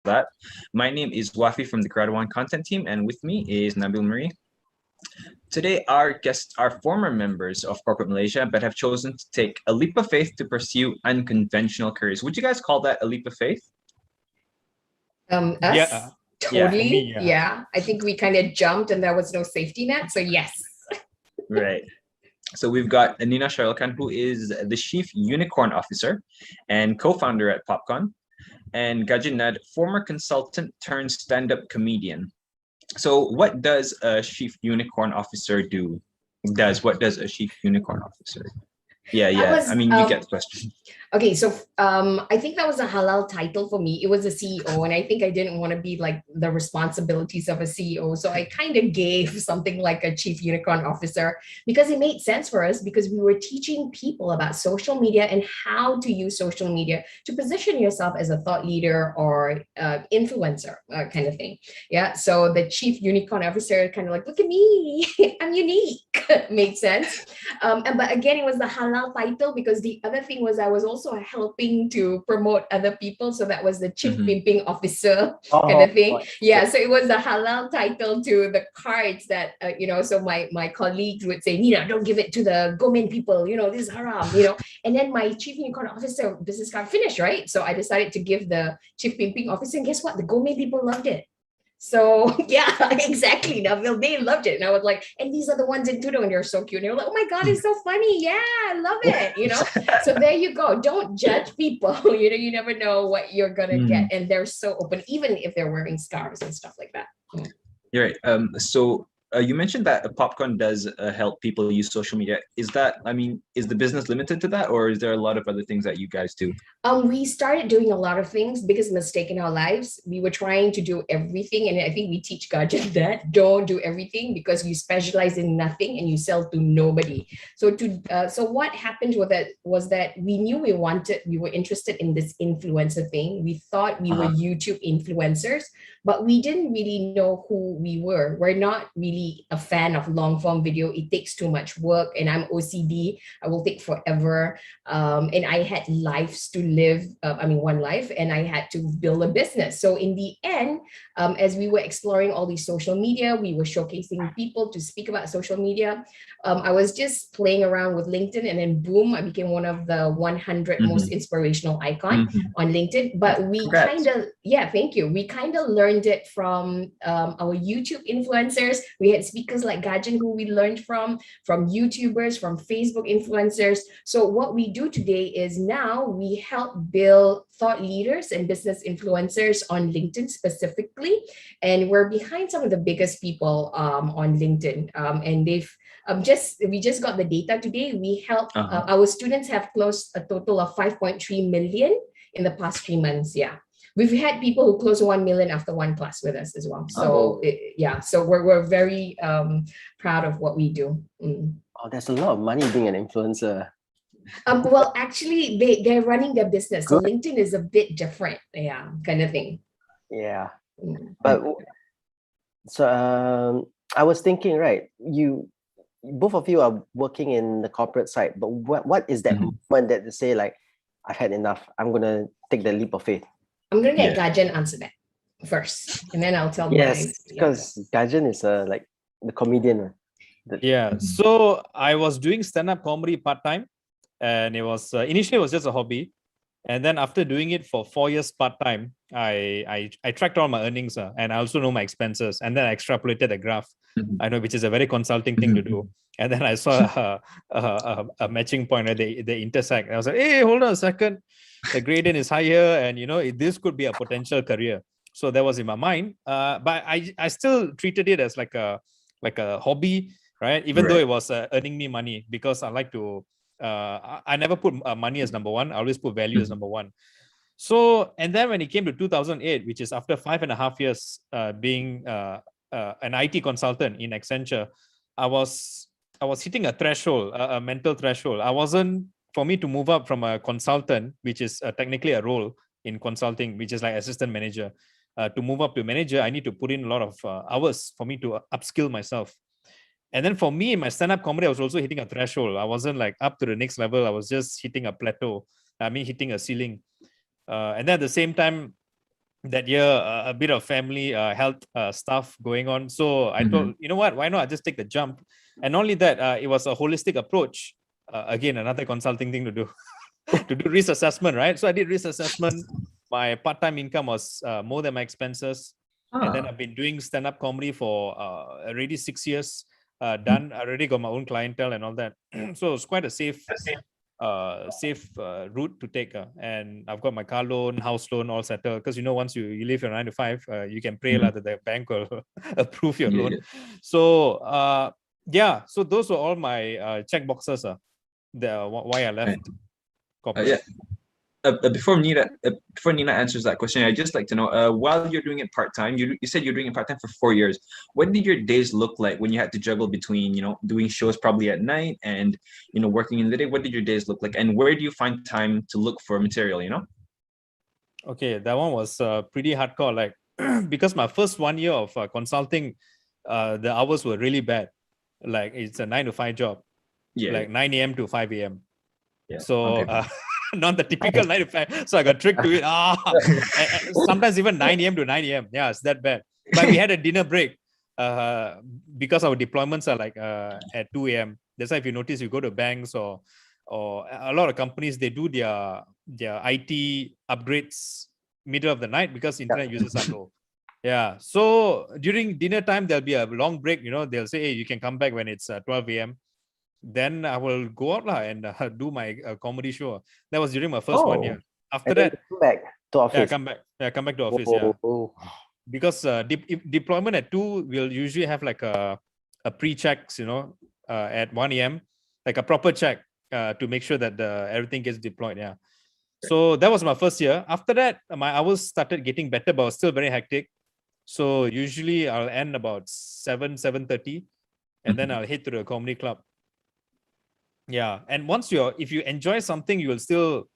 that. My name is Wafi from the GRADUAN content team, and with me is Nabil Marie. Today, our guests are former members of corporate Malaysia, but have chosen to take a leap of faith to pursue unconventional careers. Would you guys call that a leap of faith? Us? Yeah. Totally. For me, yeah. I think we kind of jumped and there was no safety net. So yes. Right. So we've got Anina Sharilkan, who is the Chief Unicorn Officer and co-founder at Popcorn, and Gajin Nad, former consultant turned stand-up comedian. So what does a Chief Unicorn Officer do? What does a Chief Unicorn Officer do? Yeah. I mean, you get the question. Okay, so I think that was a halal title for me. It was a CEO, and I think I didn't want to be like the responsibilities of a CEO. So I kind of gave something like a Chief Unicorn Officer because it made sense for us because we were teaching people about social media and how to use social media to position yourself as a thought leader or influencer kind of thing. Yeah, so the Chief Unicorn Officer kind of like, look at me, I'm unique, made sense. But again, it was the halal title because the other thing was I was also helping to promote other people. So that was the Chief Pimping Officer kind of thing. Yeah, so it was a halal title to the cards that, so my colleagues would say, Nina, don't give it to the Gomen people, this is haram, And then my Chief Unicorn Officer business card finished, right? So I decided to give the Chief Pimping Officer, and guess what? The Gomen people loved it. So yeah, exactly. Nabil, they loved it. And I was like, and these are the ones in Tudong, they're so cute. And they're like, oh my God, it's so funny. Yeah, I love it. So there you go. Don't judge people. You never know what you're gonna get. And they're so open, even if they're wearing scarves and stuff like that. You're right. So you mentioned that Popcorn does help people use social media. Is the business limited to that, or is there a lot of other things that you guys do? We started doing a lot of things. Biggest mistake in our lives. We were trying to do everything. And I think we teach Gajan that don't do everything because you specialize in nothing and you sell to nobody. So what happened was that we knew we were interested in this influencer thing. We thought we were YouTube influencers, but we didn't really know who we were. We're not really a fan of long form video. It takes too much work and I'm OCD. I will take forever. And I had lives to live, one life, and I had to build a business. So in the end, as we were exploring all these social media, we were showcasing people to speak about social media. I was just playing around with LinkedIn and then boom, I became one of the 100 most inspirational icon on LinkedIn. But we thank you. We kind of learned it from our YouTube influencers. We had speakers like Gajan who we learned from YouTubers, from Facebook influencers. So what we do today is now we help build thought leaders and business influencers on LinkedIn specifically. And we're behind some of the biggest people on LinkedIn. And we just got the data today. We help our students have closed a total of 5.3 million in the past 3 months. Yeah. We've had people who close 1 million after one class with us as well. So so we're very proud of what we do. Oh, there's a lot of money being an influencer. Well, actually, they're running their business. So LinkedIn is a bit different, kind of thing. Yeah. But so I was thinking, right, both of you are working in the corporate side, but what is that moment that they say like, I've had enough, I'm gonna take the leap of faith? I'm gonna get Gajan answer that first, and then I'll tell you. Yes, because Gajan is like the comedian. So I was doing stand-up comedy part-time, and it was initially it was just a hobby, and then after doing it for 4 years part-time, I tracked all my earnings and I also know my expenses, and then I extrapolated a graph. I know, which is a very consulting thing to do. And then I saw a matching point where they intersect. I was like, hey, hold on a second. The gradient is higher, and this could be a potential career. So that was in my mind. But I still treated it as like a hobby, right? Even though it was earning me money, because I like to. I never put money as number one. I always put value as number one. So, and then when it came to 2008, which is after 5.5 years being an IT consultant in Accenture, I was hitting a threshold, a mental threshold. For me to move up from a consultant, which is technically a role in consulting, which is like assistant manager, to move up to manager, I need to put in a lot of hours for me to upskill myself. And then for me, in my stand-up comedy, I was also hitting a threshold. I wasn't like up to the next level. I was just hitting a plateau. Hitting a ceiling. And then at the same time, that year a bit of family health stuff going on. So I thought, you know what, why not I just take the jump? And not only that, it was a holistic approach. Again, another consulting thing to do, to do risk assessment, right? So I did risk assessment. My part-time income was more than my expenses. And then I've been doing stand-up comedy for already 6 years. Done, I already got my own clientele and all that. So it's quite a safe route to take, and I've got my car loan, house loan all settled, because once you leave your 9 to 5, you can pray that the bank will approve your loan. So so those were all my check boxes, why I left corporate. Before Nina answers that question, I'd just like to know, while you're doing it part-time, you said you're doing it part-time for 4 years. What did your days look like when you had to juggle between, doing shows probably at night and, working in the day? What did your days look like? And where do you find time to look for material, Okay, that one was pretty hardcore. Like, because my first 1 year of consulting, the hours were really bad. Like, it's a 9 to 5 job. Yeah. Like 9 a.m. to 5 a.m. Yeah. So, Okay. not the typical 9 to 5. So I got tricked to it. And sometimes even 9 a.m. to 9 a.m. Yeah, it's that bad. But we had a dinner break because our deployments are like at 2 a.m. That's why if you notice, you go to banks or a lot of companies, they do their IT upgrades middle of the night because internet users are low. Yeah. So during dinner time, there'll be a long break. They'll say, hey, you can come back when it's 12 a.m. Then I will go out and do my comedy show. That was during my first 1 year. After that, come back to office. Yeah, come back to office. Because deployment at 2, we'll usually have like a pre-checks, at 1 a.m. like a proper check to make sure that everything gets deployed. Yeah. So that was my first year. After that, my hours started getting better, but it was still very hectic. So usually I'll end about 7:30, and then I'll head to the comedy club. Yeah, and if you enjoy something, you will still,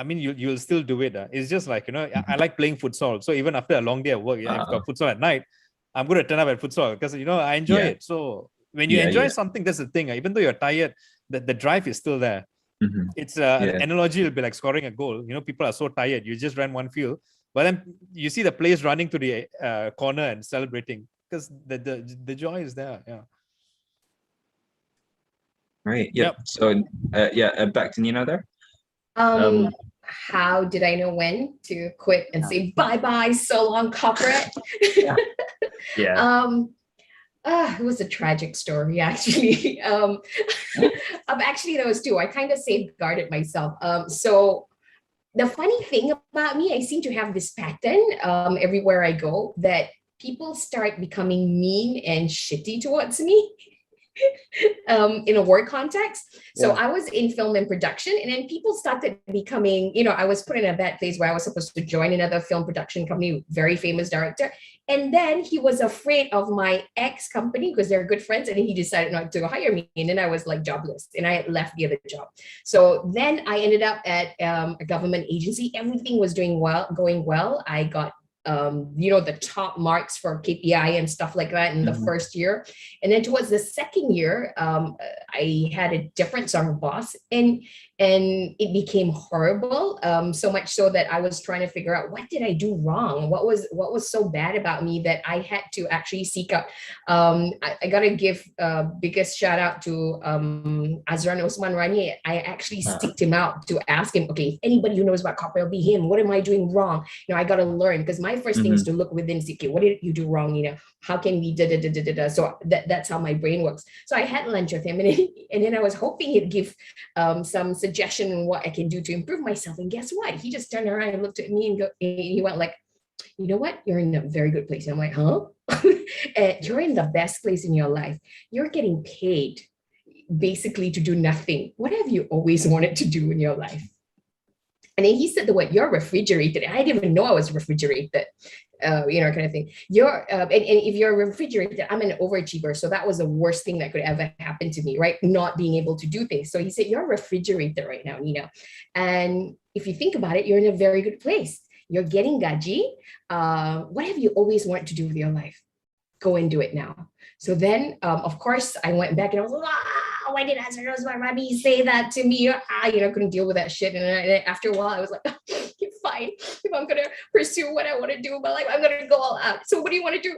you'll still do it. It's just like, I like playing futsal. So even after a long day at work, if I've got futsal at night, I'm going to turn up at futsal because, I enjoy it. So when you enjoy something, that's the thing. Even though you're tired, the drive is still there. It's an analogy will be like scoring a goal. People are so tired. You just ran one field, but then you see the players running to the corner and celebrating because the joy is there. Yeah. Right. Yep. So back to Nina there. How did I know when to quit and say bye-bye, so long, corporate? Yeah. It was a tragic story, actually. Actually, there was 2. I kind of safeguarded myself. So the funny thing about me, I seem to have this pattern everywhere I go that people start becoming mean and shitty towards me. In a work context. So I was in film and production, and then people started becoming, I was put in a bad place where I was supposed to join another film production company, very famous director. And then he was afraid of my ex company because they're good friends, and he decided not to hire me. And then I was like jobless, and I had left the other job. So then I ended up at a government agency. Everything was going well. I got the top marks for KPI and stuff like that in the first year. And then towards the second year, I had a different sort of boss, and it became horrible. So much so that I was trying to figure out, what did I do wrong? What was so bad about me that I had to actually seek out. I got to give biggest shout out to Azran Osman Rani. I actually seeked him out to ask him, okay, if anybody who knows about corporate, it'll be him. What am I doing wrong? I got to learn, because my first thing is to look within, see, okay, what did you do wrong? How can we da. So that's how my brain works. So I had lunch with him, and then I was hoping he'd give some suggestion on what I can do to improve myself. And guess what? He just turned around and looked at me and he went like, you know what? You're in a very good place. And I'm like, huh? You're in the best place in your life. You're getting paid basically to do nothing. What have you always wanted to do in your life? And then he said the word, you're refrigerated. I didn't even know I was refrigerated, kind of thing. And if you're refrigerated, I'm an overachiever. So that was the worst thing that could ever happen to me, right? Not being able to do things. So he said, you're refrigerated right now, Nina. And if you think about it, you're in a very good place. You're getting gaji. What have you always wanted to do with your life? Go and do it now. So then, of course, I went back and I was like, why did Azra Rosman Rabi say that to me? Couldn't deal with that shit. And after a while, I was like, fine. If I'm gonna pursue what I want to do in my life, I'm gonna go all out. So what do you want to do?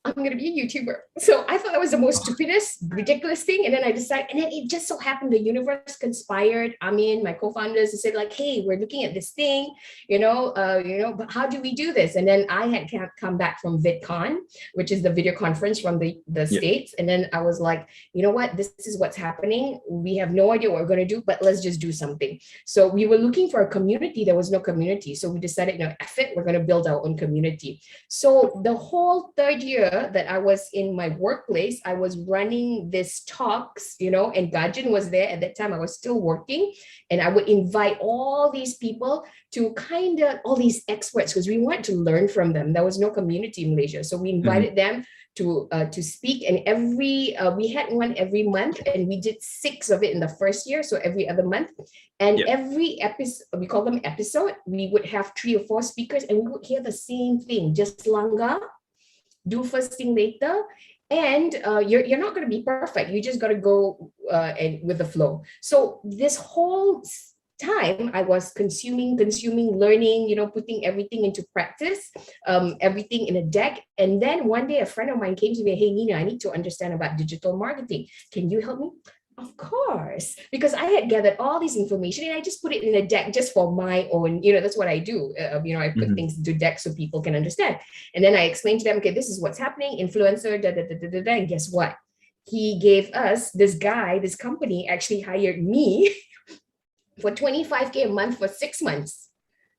I'm gonna be a YouTuber. So I thought that was the most stupidest, ridiculous thing. And then I decided, and then it just so happened the universe conspired. I mean, my co-founders said like, hey, we're looking at this thing, but how do we do this? And then I had come back from VidCon, which is the video conference from the States. And then I was like, you know what, this is what's happening. We have no idea what we're going to do, but let's just do something. So we were looking for a community. There was no community. So we decided, F it, we're going to build our own community. So the whole third year that I was in my workplace, I was running these talks, and Gajan was there at that time. I was still working, and I would invite all these people to all these experts, because we wanted to learn from them. There was no community in Malaysia. So we invited them to speak, and we had one every month, and we did 6 of it in the first year, so every other month. And every episode, we call them episode, we would have 3 or 4 speakers, and we would hear the same thing, just langgar, do first thing later. And you're not going to be perfect. You just got to go and with the flow. So this whole time I was consuming, learning, putting everything into practice, everything in a deck. And then one day a friend of mine came to me, hey, Nina, I need to understand about digital marketing. Can you help me? Of course, because I had gathered all this information and I just put it in a deck just for my own, that's what I do. I put things into decks so people can understand. And then I explained to them, okay, this is what's happening, influencer, and guess what? He gave us, this company actually hired me for 25K a month for 6 months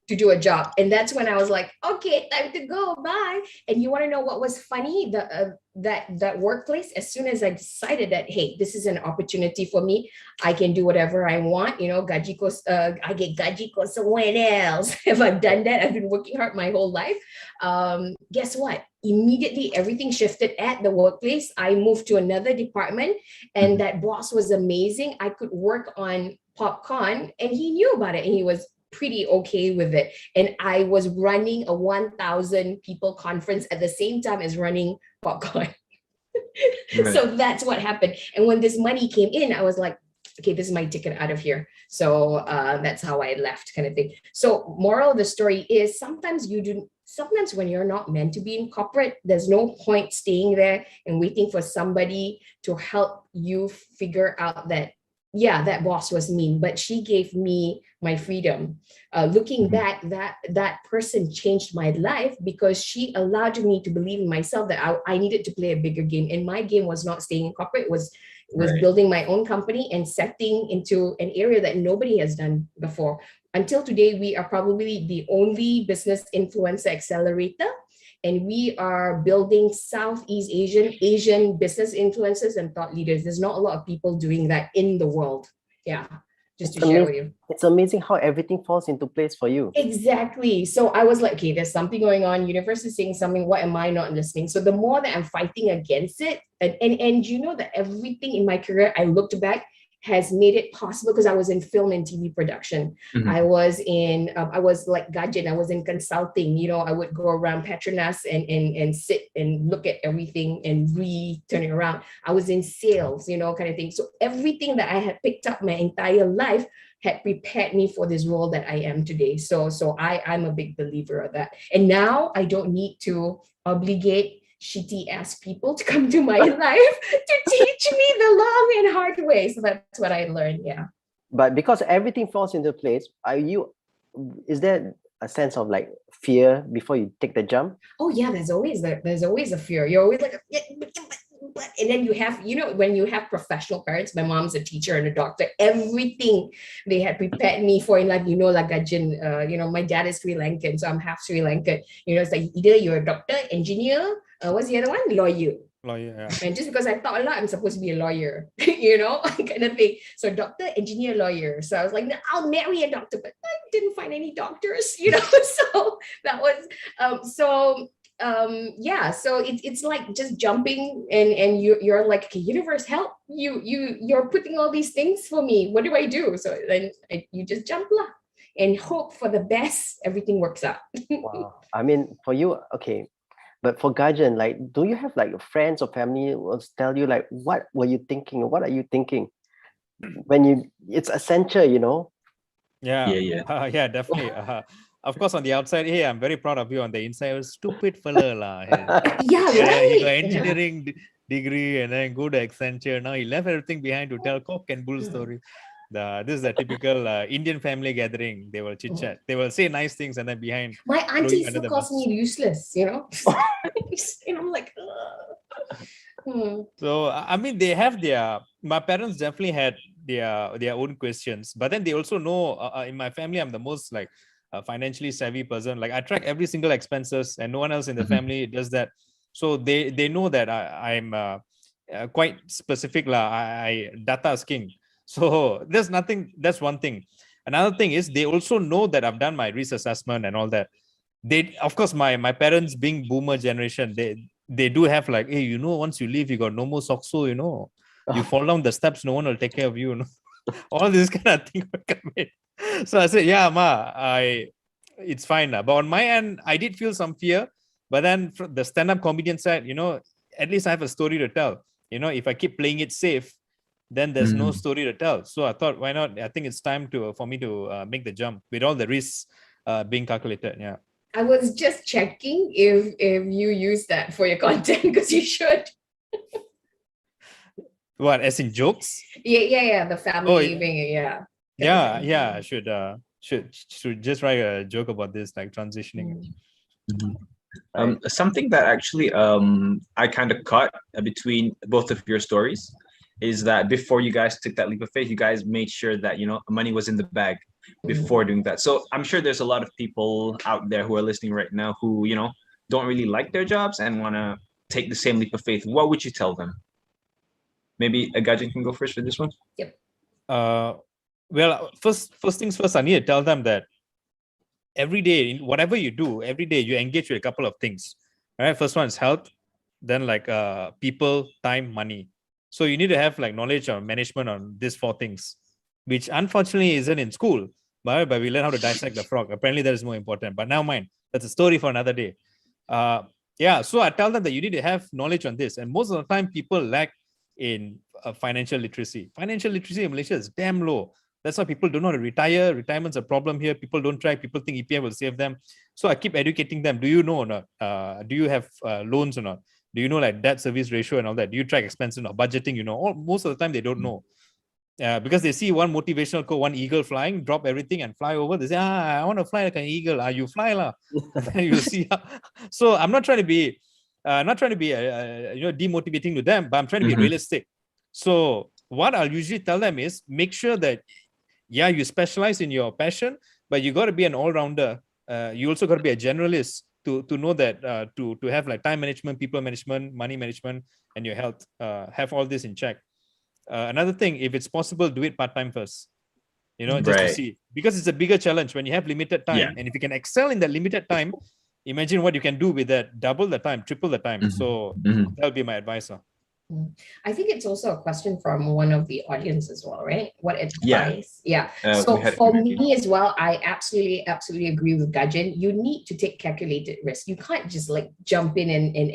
to do a job. And that's when I was like, okay, time to go, bye. And you want to know what was funny? That workplace, as soon as I decided that, hey, this is an opportunity for me, I can do whatever I want, gaji ko, I get gaji ko somewhere else. If I've done that, I've been working hard my whole life. Guess what? Immediately, everything shifted at the workplace. I moved to another department, and that boss was amazing. I could work on Popcorn, and he knew about it, and he was pretty okay with it. And I was running a 1,000 people conference at the same time as running Popcorn. Right. So that's what happened. And when this money came in, I was like, okay, this is my ticket out of here. So that's how I left, kind of thing. So moral of the story is sometimes when you're not meant to be in corporate, there's no point staying there and waiting for somebody to help you figure out that, yeah, that boss was mean, but she gave me my freedom. Looking back, that person changed my life because she allowed me to believe in myself that I needed to play a bigger game. And my game was not staying in corporate, it was building my own company and setting into an area that nobody has done before. Until today, we are probably the only business influencer accelerator. And we are building Southeast Asian business influencers and thought leaders. There's not a lot of people doing that in the world. Yeah, just to share with you. It's amazing how everything falls into place for you. Exactly. So I was like, okay, there's something going on. Universe is saying something. Why am I not listening? So the more that I'm fighting against it, and you know that everything in my career, I looked back, has made it possible because I was in film and TV production. I was like Gajan, I was in consulting, I would go around Petronas and sit and look at everything and turn it around. I was in sales, kind of thing. So everything that I had picked up my entire life had prepared me for this role that I am today. So I'm a big believer of that. And now I don't need to obligate shitty ass people to come to my life to teach me the long and hard way. So that's what I learned. Yeah. But because everything falls into place, is there a sense of like fear before you take the jump? Oh yeah, there's always a fear. You're always like, and then you have, when you have professional parents, my mom's a teacher and a doctor, everything they had prepared me for in life, like Gajan, my dad is Sri Lankan, so I'm half Sri Lankan. It's like either you're a doctor, engineer, what's the other one? Lawyer. Yeah. And just because I thought a lot, I'm supposed to be a lawyer, kind of thing. So doctor, engineer, lawyer. So I was like, no, I'll marry a doctor, but I didn't find any doctors, so that was, yeah, so it's like just jumping and you're like, okay, universe, help, you're putting all these things for me. What do I do? So then you just jump and hope for the best. Everything works out. Wow. I mean, for you, okay. But for Gajan, like, do you have like your friends or family will tell you like, what were you thinking? What are you thinking when it's essential, Yeah, yeah, yeah, definitely. of course, on the outside, hey, I'm very proud of you. On the inside, oh, stupid fella lah. Yeah, Yeah, he got right. engineering degree and then go to Accenture. Now he left everything behind to tell cock and bull story. This is the typical Indian family gathering. They will chit chat. They will say nice things and then behind My throw auntie you under still the calls bus. me useless, you know. And I'm like, So I mean, they have my parents definitely had their own questions, but then they also know in my family, I'm the most like financially savvy person. Like I track every single expenses, and no one else in the family does that. So they know that I'm quite specific lah. I data is king. So there's nothing. That's one thing. Another thing is they also know that I've done my risk assessment and all that. They, of course, my parents being boomer generation, they do have like, hey, you know, once you leave, you got no more soxo, you know, you fall down the steps, no one will take care of you, you know? All this kind of thing will come in. So I said, yeah, ma, it's fine. But on my end, I did feel some fear. But then from the stand-up comedian side, you know, at least I have a story to tell. You know, if I keep playing it safe, then there's no story to tell. So I thought, why not? I think it's time for me to make the jump with all the risks being calculated. Yeah. I was just checking if you use that for your content, because you should. What, as in jokes? Yeah. The family being, yeah. Yeah. I should just write a joke about this, like transitioning. Something that actually I kind of caught between both of your stories is that before you guys took that leap of faith, you guys made sure that, you know, money was in the bag before doing that. So I'm sure there's a lot of people out there who are listening right now who, you know, don't really like their jobs and want to take the same leap of faith. What would you tell them? Maybe Gajan can go first for this one. Yep. Well, first things first, I need to tell them that every day, whatever you do, every day you engage with a couple of things. All right. First one is health, then like people, time, money. So you need to have like knowledge or management on these four things, which unfortunately isn't in school. But we learn how to dissect the frog. Apparently that is more important. But now mind, that's a story for another day. So I tell them that you need to have knowledge on this. And most of the time people lack in financial literacy. Financial literacy in Malaysia is damn low. That's why people don't know how to retire. Retirement's a problem here. People don't track. People think EPF will save them. So I keep educating them. Do you know or not? Do you have loans or not? Do you know like debt service ratio and all that? Do you track expenses or budgeting? You know, most of the time they don't know. Because they see one motivational quote, one eagle flying, drop everything and fly over. They say, I want to fly like an eagle. You fly lah. You see. So I'm not trying to be, demotivating to them, but I'm trying to be realistic. So what I'll usually tell them is make sure that, you specialize in your passion, but you got to be an all-rounder. You also got to be a generalist to know that to have like time management, people management, money management, and your health. Have all this in check. Another thing, if it's possible, do it part-time first. You know, just to see, because it's a bigger challenge when you have limited time, and if you can excel in that limited time, imagine what you can do with that, double the time, triple the time. So that'll be my advice. I think it's also a question from one of the audience as well, right? What advice? So for me as well, I absolutely agree with Gajan. You need to take calculated risk. You can't just like jump in and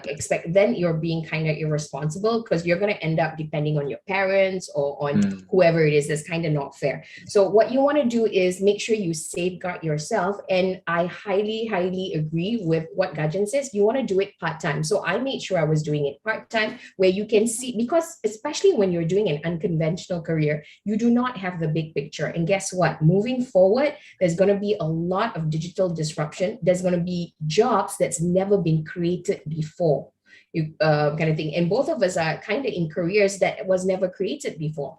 expect, then you're being kind of irresponsible, because you're going to end up depending on your parents or on whoever it is. That's kind of not fair. So what you want to do is make sure you safeguard yourself. And I highly agree with what Gajan says. You want to do it part-time. So I made sure I was doing it part-time, where you can see, because especially when you're doing an unconventional career, you do not have the big picture. And guess what? Moving forward, there's going to be a lot of digital disruption. There's going to be jobs that's never been created before. Kind of thing. And both of us are kind of in careers that was never created before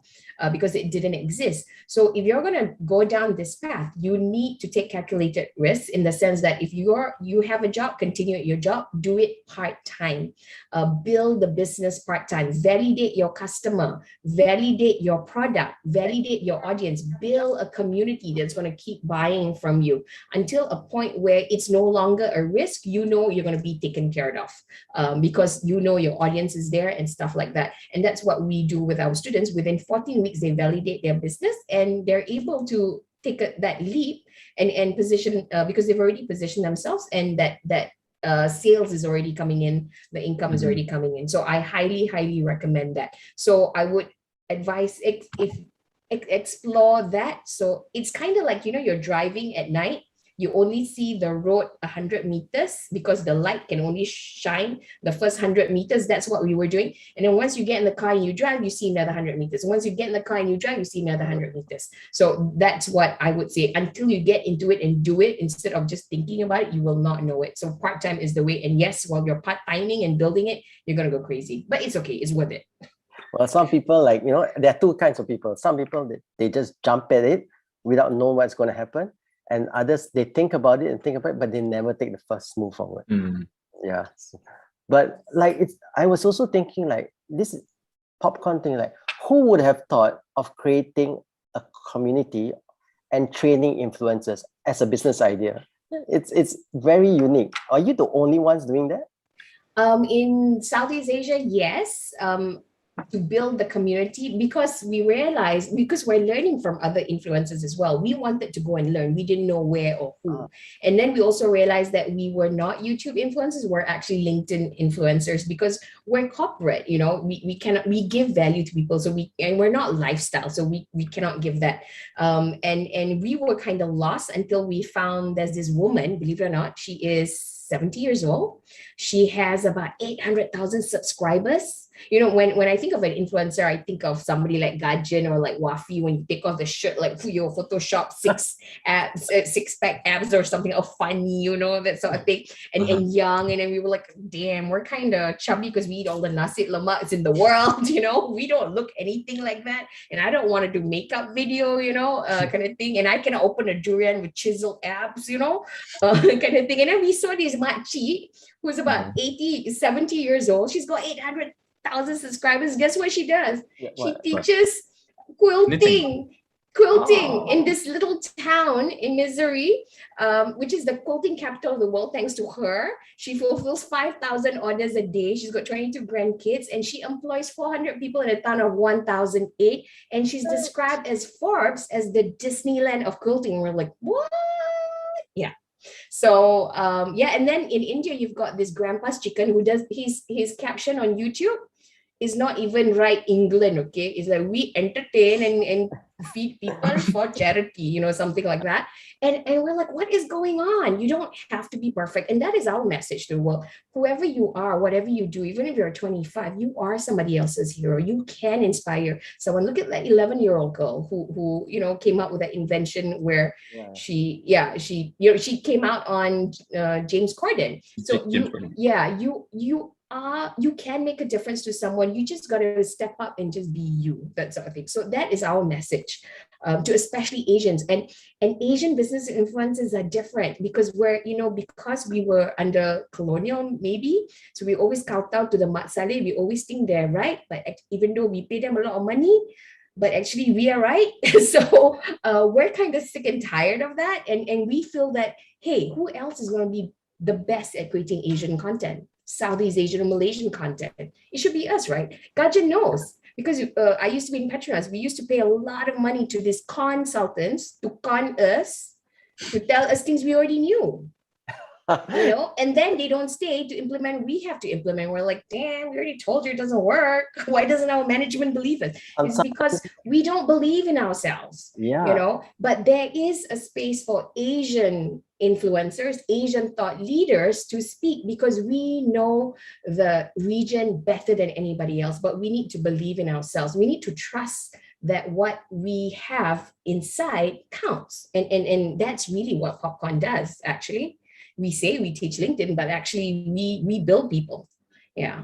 because it didn't exist. So if you're going to go down this path, you need to take calculated risks, in the sense that if you have a job, continue at your job, do it part-time, build the business part-time, validate your customer, validate your product, validate your audience, build a community that's going to keep buying from you until a point where it's no longer a risk. You know you're going to be taken care of because you know your audience is there and stuff like that. And that's what we do with our students. Within 14 weeks, they validate their business and they're able to take that leap and position because they've already positioned themselves, and that sales is already coming in, the income is already coming in. So I highly recommend that. So I would advise explore that. So it's kind of like, you're driving at night you only see the road 100 meters because the light can only shine the first 100 meters. That's what we were doing. And then once you get in the car and you drive, you see another 100 meters. Once you get in the car and you drive, you see another 100 meters. So that's what I would say. Until you get into it and do it, instead of just thinking about it, you will not know it. So part-time is the way. And yes, while you're part-timing and building it, you're going to go crazy. But it's okay. It's worth it. Well, some people, like, you know, there are two kinds of people. Some people, they just jump at it without knowing what's going to happen. And others, they think about it, but they never take the first move forward. Yeah. But like, I was also thinking, like, this popcorn thing, like, who would have thought of creating a community and training influencers as a business idea? It's very unique. Are you the only ones doing that? In Southeast Asia, yes. To build the community, because we realized, because we're learning from other influencers as well, we wanted to go and learn. We didn't know where or who. And then we also realized that we were not YouTube influencers, we're actually LinkedIn influencers, because we're corporate, you know, we give value to people. So we're not lifestyle, so we cannot give that. And we were kind of lost until we found there's this woman, believe it or not, she is 70 years old. She has about 800,000 subscribers. You know, when I think of an influencer, I think of somebody like GRADUAN or like Wafi, when you take off the shirt, like your Photoshop six-pack abs or something, or funny, you know, that sort of thing, and young. And then we were like, damn, we're kind of chubby because we eat all the nasi lemak in the world, you know, we don't look anything like that. And I don't want to do makeup video, you know, kind of thing. And I cannot open a durian with chiseled abs, you know, kind of thing. And then we saw this Makcik, who's about 70 years old. She's got 800,000 subscribers. Guess what she does? She teaches quilting in this little town in Missouri, which is the quilting capital of the world. Thanks to her, she fulfills 5,000 orders a day. She's got 22 grandkids, and she employs 400 people in a town of 1,008. And she's described as Forbes as the Disneyland of quilting. We're like, what? Yeah. So yeah, and then in India, you've got this Grandpa's Chicken, who does his caption on YouTube is not even right England, okay? It's like, we entertain and feed people for charity, you know, something like that. And we're like, what is going on? You don't have to be perfect. And that is our message to the world. Whoever you are, whatever you do, even if you're 25, you are somebody else's hero. You can inspire someone. Look at that 11-year-old girl who you know, came up with that invention where she came out on James Corden. So you can make a difference to someone. You just got to step up and just be you, that sort of thing. So that is our message to especially Asians. And Asian business influencers are different because because we were under colonial, maybe. So we always kowtow to the Mat Salleh. We always think they're right. But even though we pay them a lot of money, but actually we are right. So we're kind of sick and tired of that. And we feel that, hey, who else is going to be the best at creating Asian content? Southeast Asian or Malaysian content. It should be us, right? GRADUAN knows, because I used to be in Petronas. We used to pay a lot of money to these consultants to con us, to tell us things we already knew. You know, and then they don't stay to implement. We have to implement. We're like, damn, we already told you it doesn't work. Why doesn't our management believe it? It's because we don't believe in ourselves. Yeah. You know, but there is a space for Asian influencers, Asian thought leaders to speak, because we know the region better than anybody else, but we need to believe in ourselves. We need to trust that what we have inside counts. And that's really what Popcorn does, actually. We say we teach LinkedIn, but actually we build people. Yeah.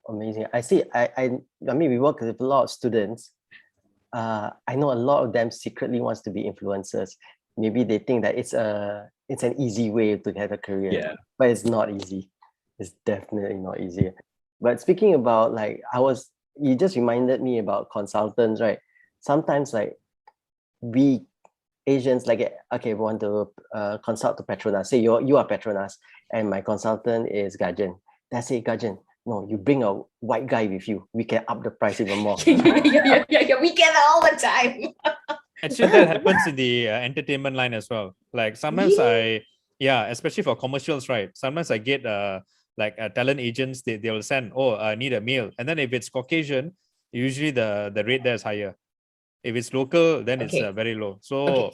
Amazing. I see. I mean, we work with a lot of students. I know a lot of them secretly wants to be influencers. Maybe they think that it's an easy way to have a career, but it's not easy. It's definitely not easy. But speaking about, like, you just reminded me about consultants, right? Sometimes, like, we Asians, like, okay, we want to consult to Petronas. Say you are Petronas and my consultant is GRADUAN. That's it, GRADUAN. No, you bring a white guy with you. We can up the price even more. Yeah, we get that all the time. Actually, that happens in the entertainment line as well. Like sometimes especially for commercials, right? Sometimes I get talent agents, they'll send, I need a male. And then if it's Caucasian, usually the rate there is higher. If it's local, then it's very low. So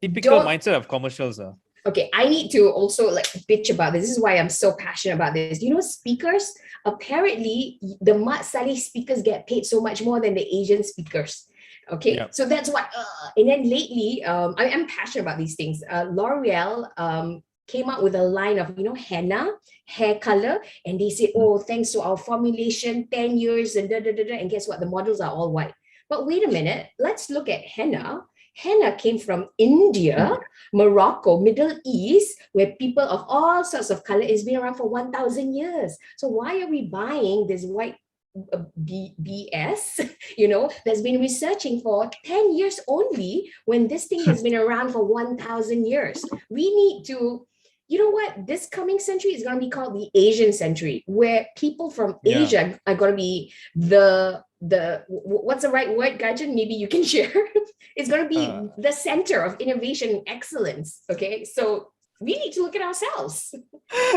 typical Don't- mindset of commercials. Okay, I need to also like bitch about this. This is why I'm so passionate about this. You know, speakers, apparently the Mat Saleh speakers get paid so much more than the Asian speakers. Okay, Yep. so that's what, and then lately, I'm passionate about these things. L'Oreal came out with a line of, you know, henna, hair color, and they said, oh, thanks to our formulation, 10 years, and and guess what? The models are all white. But wait a minute, let's look at henna. Henna came from India, Morocco, Middle East, where people of all sorts of color has been around for 1,000 years. So why are we buying this white BS, you know, that's been researching for 10 years only when this thing has been around for 1,000 years? We need to, you know what, this coming century is going to be called the Asian century, where people from Asia are going to be the what's the right word, Gajan? Maybe you can share. It's going to be the center of innovation and excellence. Okay, so we need to look at ourselves.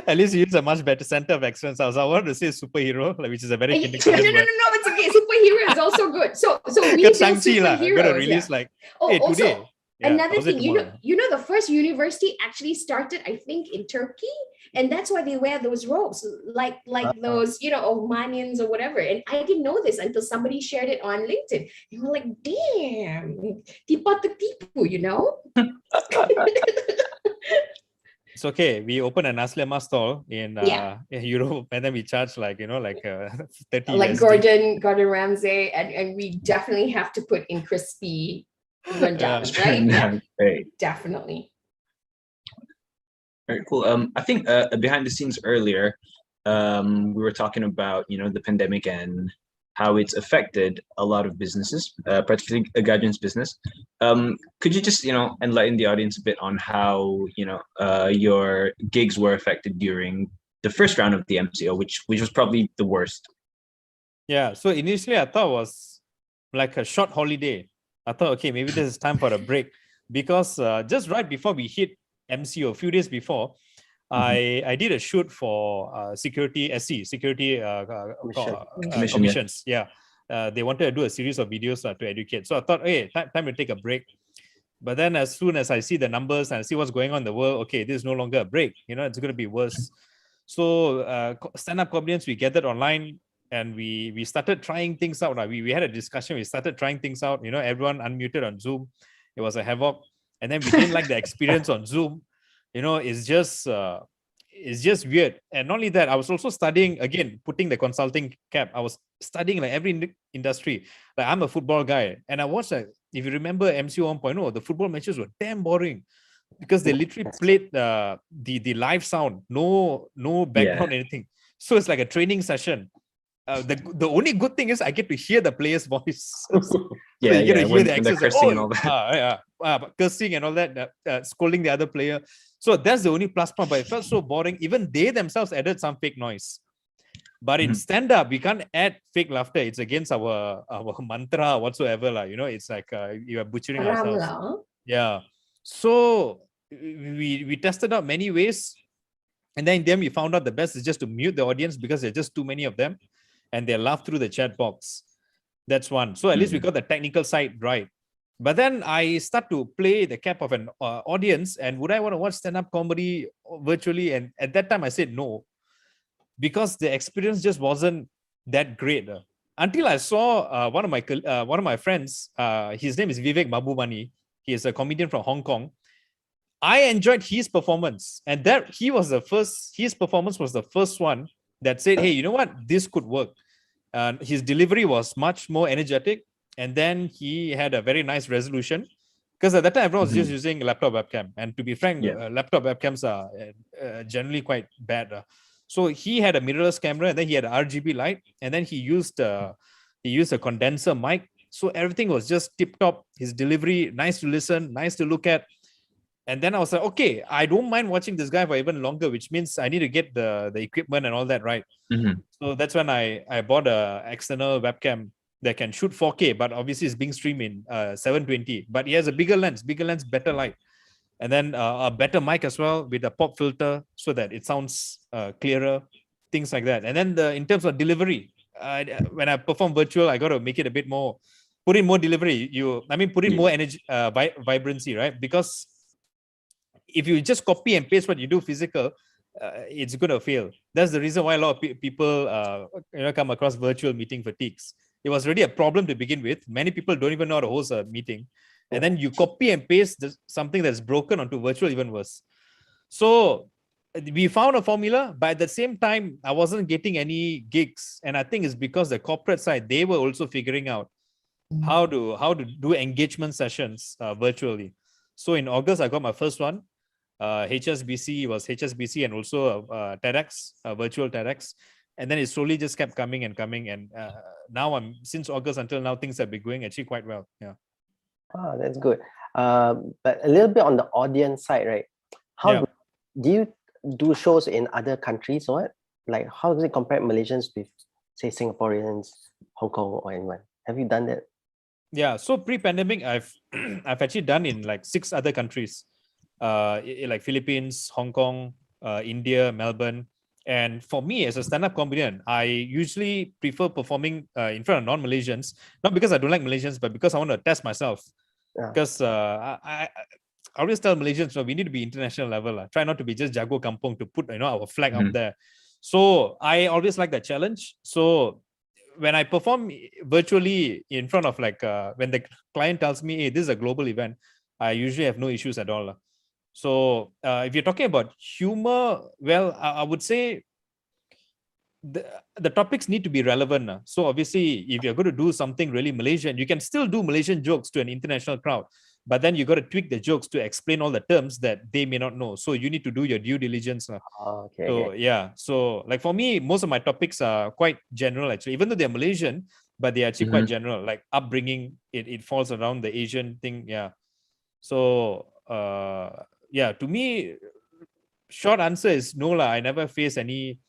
At least you use a much better center of excellence. I wanted to say superhero, which is a very No, kindergarten word. it's okay. Superhero is also good. So we build superheroes. Gonna release like, hey, also, today. another thing, you know, the first university actually started, I think, in Turkey, and that's why they wear those robes, like those, you know, Omanians or whatever. And I didn't know this until somebody shared it on LinkedIn. They were like, "Damn, tipa tertipu," you know. It's okay. We open a Nasi Lemak stall in Europe, and then we charge like, you know, like 30 like USD. Gordon Ramsay, and we definitely have to put in crispy rendang, right? Yeah, Right. definitely. Very cool. I think behind the scenes earlier, we were talking about, you know, the pandemic and how it's affected a lot of businesses, particularly Gajan's business. Could you just, you know, enlighten the audience a bit on how, you know, your gigs were affected during the first round of the MCO, which was probably the worst? Yeah. So initially I thought it was like a short holiday. I thought, okay, maybe this is time for a break, because just right before we hit MCO, a few days before, I did a shoot for security commissions. Yeah, they wanted to do a series of videos to educate. So I thought, hey, time to take a break. But then as soon as I see the numbers and I see what's going on in the world, okay, this is no longer a break. You know, it's going to be worse. So stand-up comedians, we gathered online and we started trying things out. We had a discussion. We started trying things out. You know, everyone unmuted on Zoom. It was a havoc. And then we didn't like the experience on Zoom. You know, it's just weird. And not only that, I was also studying, again, putting the consulting cap. I was studying like every industry. Like I'm a football guy. And I watched, if you remember MCO 1.0, the football matches were damn boring because they literally played the live sound, no background, anything. So it's like a training session. The only good thing is I get to hear the player's voice. So you get to hear the accents, cursing and all that. Cursing and all that, scolding the other player. So that's the only plus point. But it felt so boring. Even they themselves added some fake noise. But in stand-up, we can't add fake laughter. It's against our mantra whatsoever. You know, it's like you are butchering ourselves. Yeah. So we tested out many ways. And then we found out the best is just to mute the audience because there's just too many of them. And they laugh through the chat box. That's one. So at least we got the technical side right. But then I start to play the cap of an audience. And would I want to watch stand-up comedy virtually? And at that time, I said no, because the experience just wasn't that great. Until I saw one of my friends. His name is Vivek Mabumani. He is a comedian from Hong Kong. I enjoyed his performance, and that his performance was the first one that said, hey, you know what? This could work. His delivery was much more energetic. And then he had a very nice resolution. Because at that time, everyone was just using laptop webcam. And to be frank, laptop webcams are generally quite bad. So he had a mirrorless camera, and then he had an RGB light. And then he used a condenser mic. So everything was just tip-top. His delivery, nice to listen, nice to look at. And then I was like, okay, I don't mind watching this guy for even longer, which means I need to get the equipment and all that right. So that's when I bought an external webcam that can shoot 4K, but obviously it's being streamed in 720. But it has a bigger lens, better light. And then a better mic as well with a pop filter so that it sounds clearer, things like that. And then in terms of delivery, when I perform virtual, I got to make it a bit more put in more delivery. Put in Yeah. more energy, vibrancy, right? Because if you just copy and paste what you do physical, it's going to fail. That's the reason why a lot of people come across virtual meeting fatigues. It was already a problem to begin with. Many people don't even know how to host a meeting, and then you copy and paste something that's broken onto virtual, even worse. So we found a formula, but at the same time, I wasn't getting any gigs, and I think it's because the corporate side, they were also figuring out how to do engagement sessions virtually. So in August, I got my first one. HSBC was HSBC and also TEDx, virtual TEDx, and then it slowly just kept coming and coming, and now since August until now, things have been going actually quite well. Yeah. Oh, that's good. But a little bit on the audience side, right? How do you do shows in other countries or what? Like, how does it compare Malaysians with, say, Singaporeans, Hong Kong, or anyone? Have you done that? Yeah. So pre-pandemic, I've actually done in like 6 other countries, like Philippines, Hong Kong, India, Melbourne. And for me as a stand-up comedian, I usually prefer performing in front of non-Malaysians, not because I don't like Malaysians, but because I want to test myself. Yeah. Because I always tell Malaysians, we need to be international level. Try not to be just Jago Kampung to put our flag up there. So I always like that challenge. So when I perform virtually in front of when the client tells me, hey, this is a global event, I usually have no issues at all. So if you're talking about humor, well, I would say the topics need to be relevant. So obviously, if you're going to do something really Malaysian, you can still do Malaysian jokes to an international crowd, but then you got to tweak the jokes to explain all the terms that they may not know. So you need to do your due diligence. Okay. So yeah, so like for me, most of my topics are quite general actually, even though they're Malaysian, but they're actually quite general, like upbringing. It falls around the Asian thing. Yeah. So yeah, to me, short answer is no lah. I never face any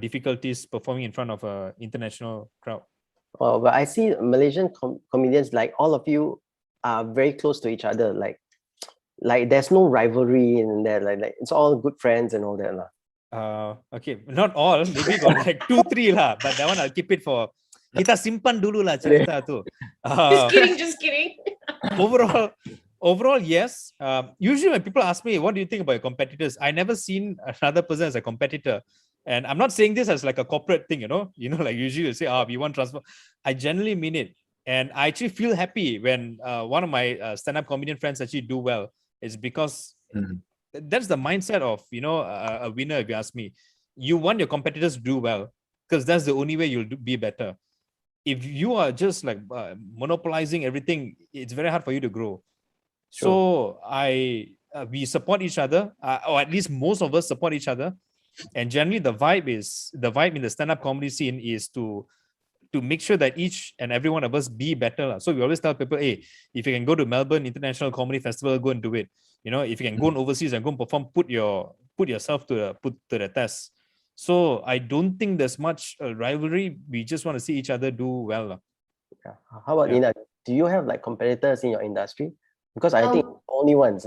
difficulties performing in front of an international crowd. Well, but I see Malaysian comedians, like all of you are very close to each other. Like there's no rivalry in there. Like it's all good friends and all that lah. Okay, not all. Maybe got like 2-3 lah. But that one I'll keep it for. Kita simpan dulu lah cerita tu. Just kidding. Overall, yes. Usually when people ask me, what do you think about your competitors? I never seen another person as a competitor. And I'm not saying this as like a corporate thing, like usually you say, we want transfer. I generally mean it. And I actually feel happy when one of my stand-up comedian friends actually do well. It's because that's the mindset of, a winner, if you ask me. You want your competitors to do well because that's the only way you'll be better. If you are just like monopolizing everything, it's very hard for you to grow. Sure. So we support each other, or at least most of us support each other. And generally the vibe in the stand-up comedy scene is to make sure that each and every one of us be better. So we always tell people, hey, if you can go to Melbourne International Comedy Festival, go and do it. If you can go on overseas and go and perform, put yourself to the test. So I don't think there's much rivalry. We just want to see each other do well. Yeah. How about Nina? Do you have like competitors in your industry? Because I think only ones.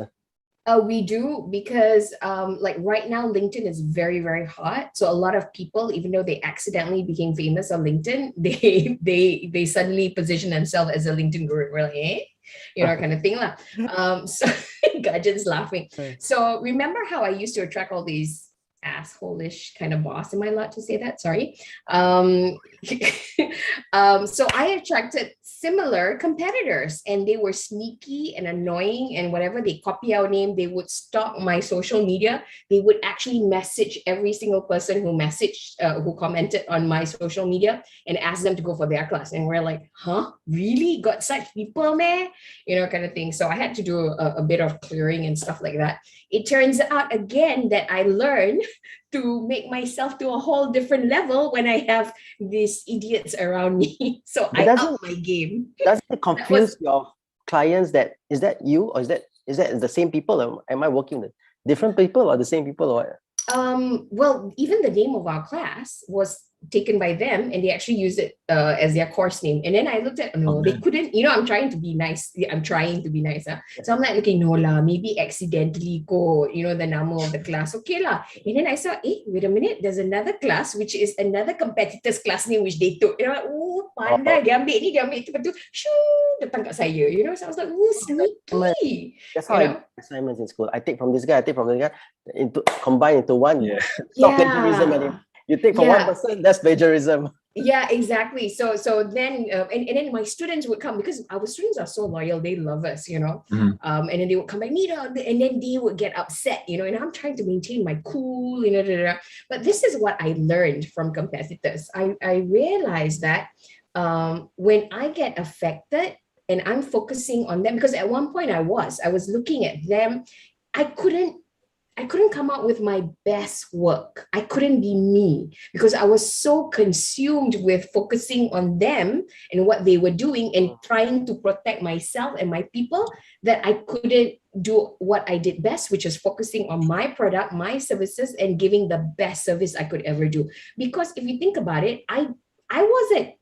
We do, because like right now LinkedIn is very, very hot. So a lot of people, even though they accidentally became famous on LinkedIn, they suddenly position themselves as a LinkedIn guru. We're like, kind of thing lah. So Gajan's laughing. So remember how I used to attract all these asshole-ish kind of boss? Am I allowed to say that? Sorry. So I attracted similar competitors, and they were sneaky and annoying, and whatever, they copy our name, they would stalk my social media, they would actually message every single person who who commented on my social media and ask them to go for their class. And we're like, huh, really? Got such people, man? Kind of thing. So I had to do a bit of clearing and stuff like that. It turns out again that I learned to make myself to a whole different level when I have these idiots around me. So I up my game. Does it confuse your clients that is that you, or is that the same people, or am I working with different people or the same people, or well, even the name of our class was taken by them, and they actually use it as their course name. And then I looked at, no, they couldn't, I'm trying to be nice. I'm trying to be nice. So I'm like, okay, no lah, maybe accidentally go, the nama of the class. Okay lah. And then I saw, wait a minute, there's another class, which is another competitor's class name, which they took. And I'm like, oh, pandai, dia ambil ni, dia ambil itu, lepas tu, shoo, datang kat saya. So I was like, oh, sneaky. That's how I do assignments in school. I take from this guy, I take from this guy, combine into one. Yeah. It's not plagiarism anymore. You take from one person, that's plagiarism. Yeah, exactly. So then, and then my students would come, because our students are so loyal. They love us, Mm-hmm. And then they would come back, Nita, and then they would get upset, and I'm trying to maintain my cool, But this is what I learned from competitors. I realized that when I get affected and I'm focusing on them, because at one point I was looking at them, I couldn't come out with my best work. I couldn't be me because I was so consumed with focusing on them and what they were doing and trying to protect myself and my people that I couldn't do what I did best, which is focusing on my product, my services, and giving the best service I could ever do. Because if you think about it, I wasn't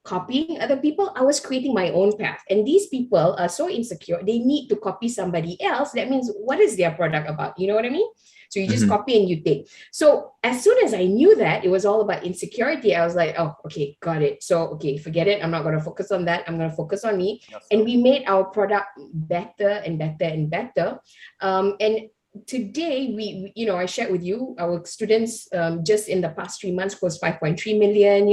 copying other people, I was creating my own path. And these people are so insecure, they need to copy somebody else. That means, what is their product about? You know what I mean? So you just copy and you take. So as soon as I knew that it was all about insecurity, I was like, oh, okay, got it. So, okay, forget it. I'm not going to focus on that. I'm going to focus on me. Yes, and we made our product better and better and better. And today, we I shared with you, our students just in the past 3 months closed 5.3 million,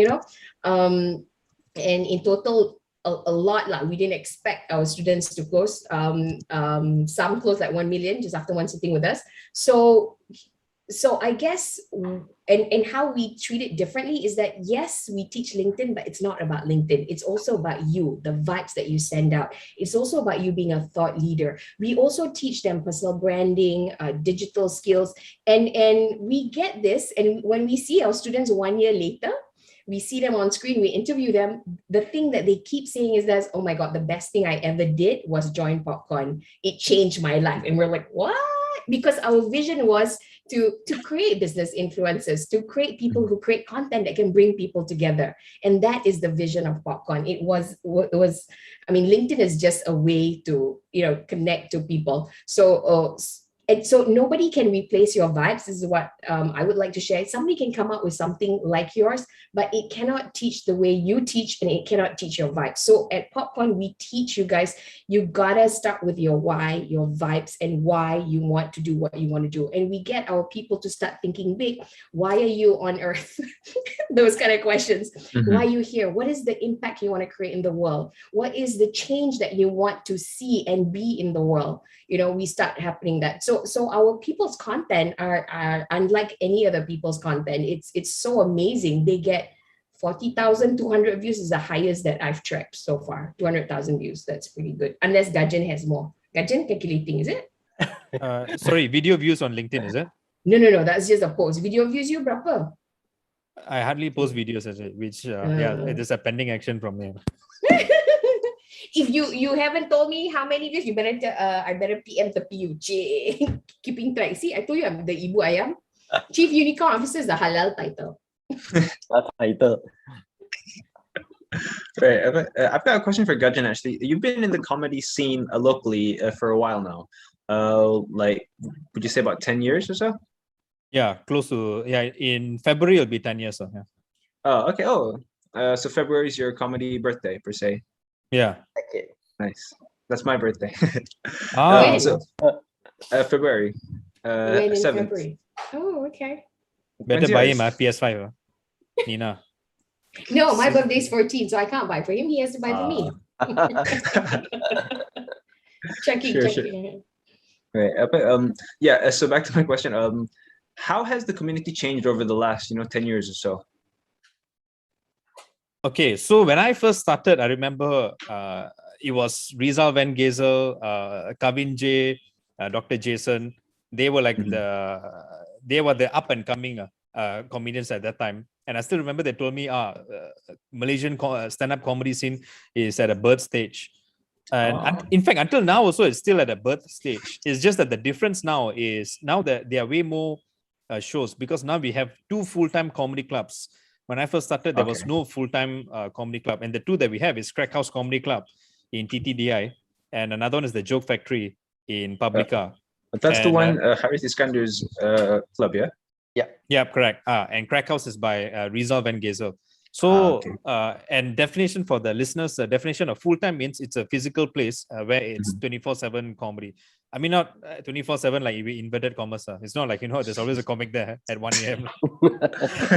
and in total, a lot. We didn't expect our students to close. Some closed like 1 million just after one sitting with us. So I guess, and how we treat it differently is that, yes, we teach LinkedIn, but it's not about LinkedIn. It's also about you, the vibes that you send out. It's also about you being a thought leader. We also teach them personal branding, digital skills, and we get this. And when we see our students 1 year later, we see them on screen, we interview them, the thing that they keep saying is that, oh my God, the best thing I ever did was join Popcorn. It changed my life. And we're like, what? Because our vision was to create business influencers, to create people who create content that can bring people together. And that is the vision of Popcorn. It was, LinkedIn is just a way to, connect to people. And so nobody can replace your vibes. This is what I would like to share. Somebody can come up with something like yours, but it cannot teach the way you teach, and it cannot teach your vibes. So at Popcorn, we teach you guys, you gotta start with your why, your vibes, and why you want to do what you want to do. And we get our people to start thinking big. Why are you on earth? Those kind of questions. Why are you here? What is the impact you want to create in the world? What is the change that you want to see and be in the world? We start happening that. So our people's content are unlike any other people's content. It's so amazing. They get 40,200 views is the highest that I've tracked so far. 200,000 views. That's pretty good. Unless Gajan has more. Gajan calculating, is it? Sorry, video views on LinkedIn, is it? No. That's just a post. Video views you berapa? I hardly post videos, which it is a pending action from me. If you haven't told me how many views, you better I better PM the PU. Keeping track. See, I told you I'm the Ibu Ayam. Chief Unicorn Officer is the halal title. Right. I've got a question for Gajan, actually. You've been in the comedy scene locally for a while now. Would you say about 10 years or so? Yeah, close to, in February it'll be 10 years. So, yeah. Oh, okay. So February is your comedy birthday, per se. Yeah. Okay. Nice. That's my birthday. February. When in 7th. February? Oh, okay. Better buy him a PS5. Nina. No, my birthday's 14, so I can't buy for him. He has to buy for me. Checking. Sure. Right. So back to my question. How has the community changed over the last, 10 years or so? Okay, so when I first started, I remember it was Rizal Van Gazel, Kavin J, Dr. Jason. They were like the up and coming comedians at that time. And I still remember they told me, Malaysian stand-up comedy scene is at a birth stage. And in fact, until now also, it's still at a birth stage. It's just that the difference now is now that there are way more shows, because now we have 2 full-time comedy clubs. When I first started, there was Okay. no full-time comedy club. And the two that we have is Crack House Comedy Club in TTDI. And another one is the Joke Factory in Publica. But that's the And, one, Harith Iskandar's club, yeah? Yeah, correct. And Crack House is by Rizal Van Gezel. So, okay. and definition for the listeners, the definition of full-time means it's a physical place where it's 24/7 comedy. I mean, not 24/7 like we inverted commas. It's not like, there's always a comic there at 1 a.m.